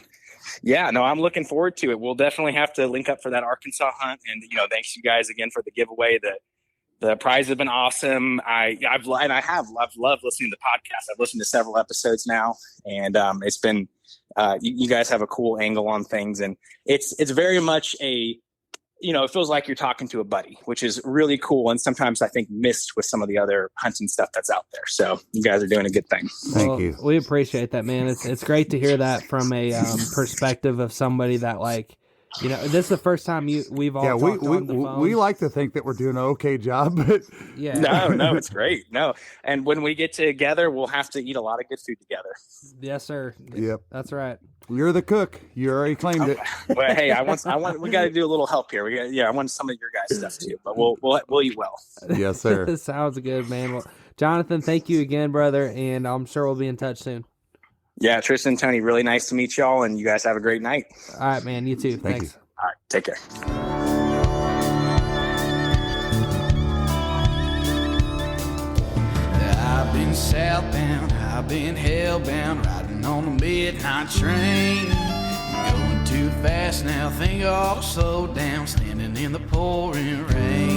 Yeah, no, I'm looking forward to it. We'll definitely have to link up for that Arkansas hunt. And, thanks you guys again for the giveaway. The prize has been awesome. I've loved listening to the podcast. I've listened to several episodes now, and it's been you guys have a cool angle on things, and it's very much it feels like you're talking to a buddy, which is really cool. And sometimes I think missed with some of the other hunting stuff that's out there. So you guys are doing a good thing. Thank you. We appreciate that, man. It's great to hear that from a perspective of somebody that this is the first time we've all talked on the phone. We like to think that we're doing an okay job, but yeah, no, it's great. No, and when we get together, we'll have to eat a lot of good food together. Yes, sir. Yep, that's right. You're the cook. You already claimed it. Well, hey, we got to do a little help here. I want some of your guys' stuff too, but we'll eat well. Yes, sir. Sounds good, man. Well, Jonathan, thank you again, brother, and I'm sure we'll be in touch soon. Yeah, Tristan, Tony, really nice to meet y'all, and you guys have a great night. All right, man. You too. Thank Thanks. you. All right, take care. I've been southbound, I've been hellbound, riding on the midnight train. Going too fast now, think I ought to slow down, standing in the pouring rain.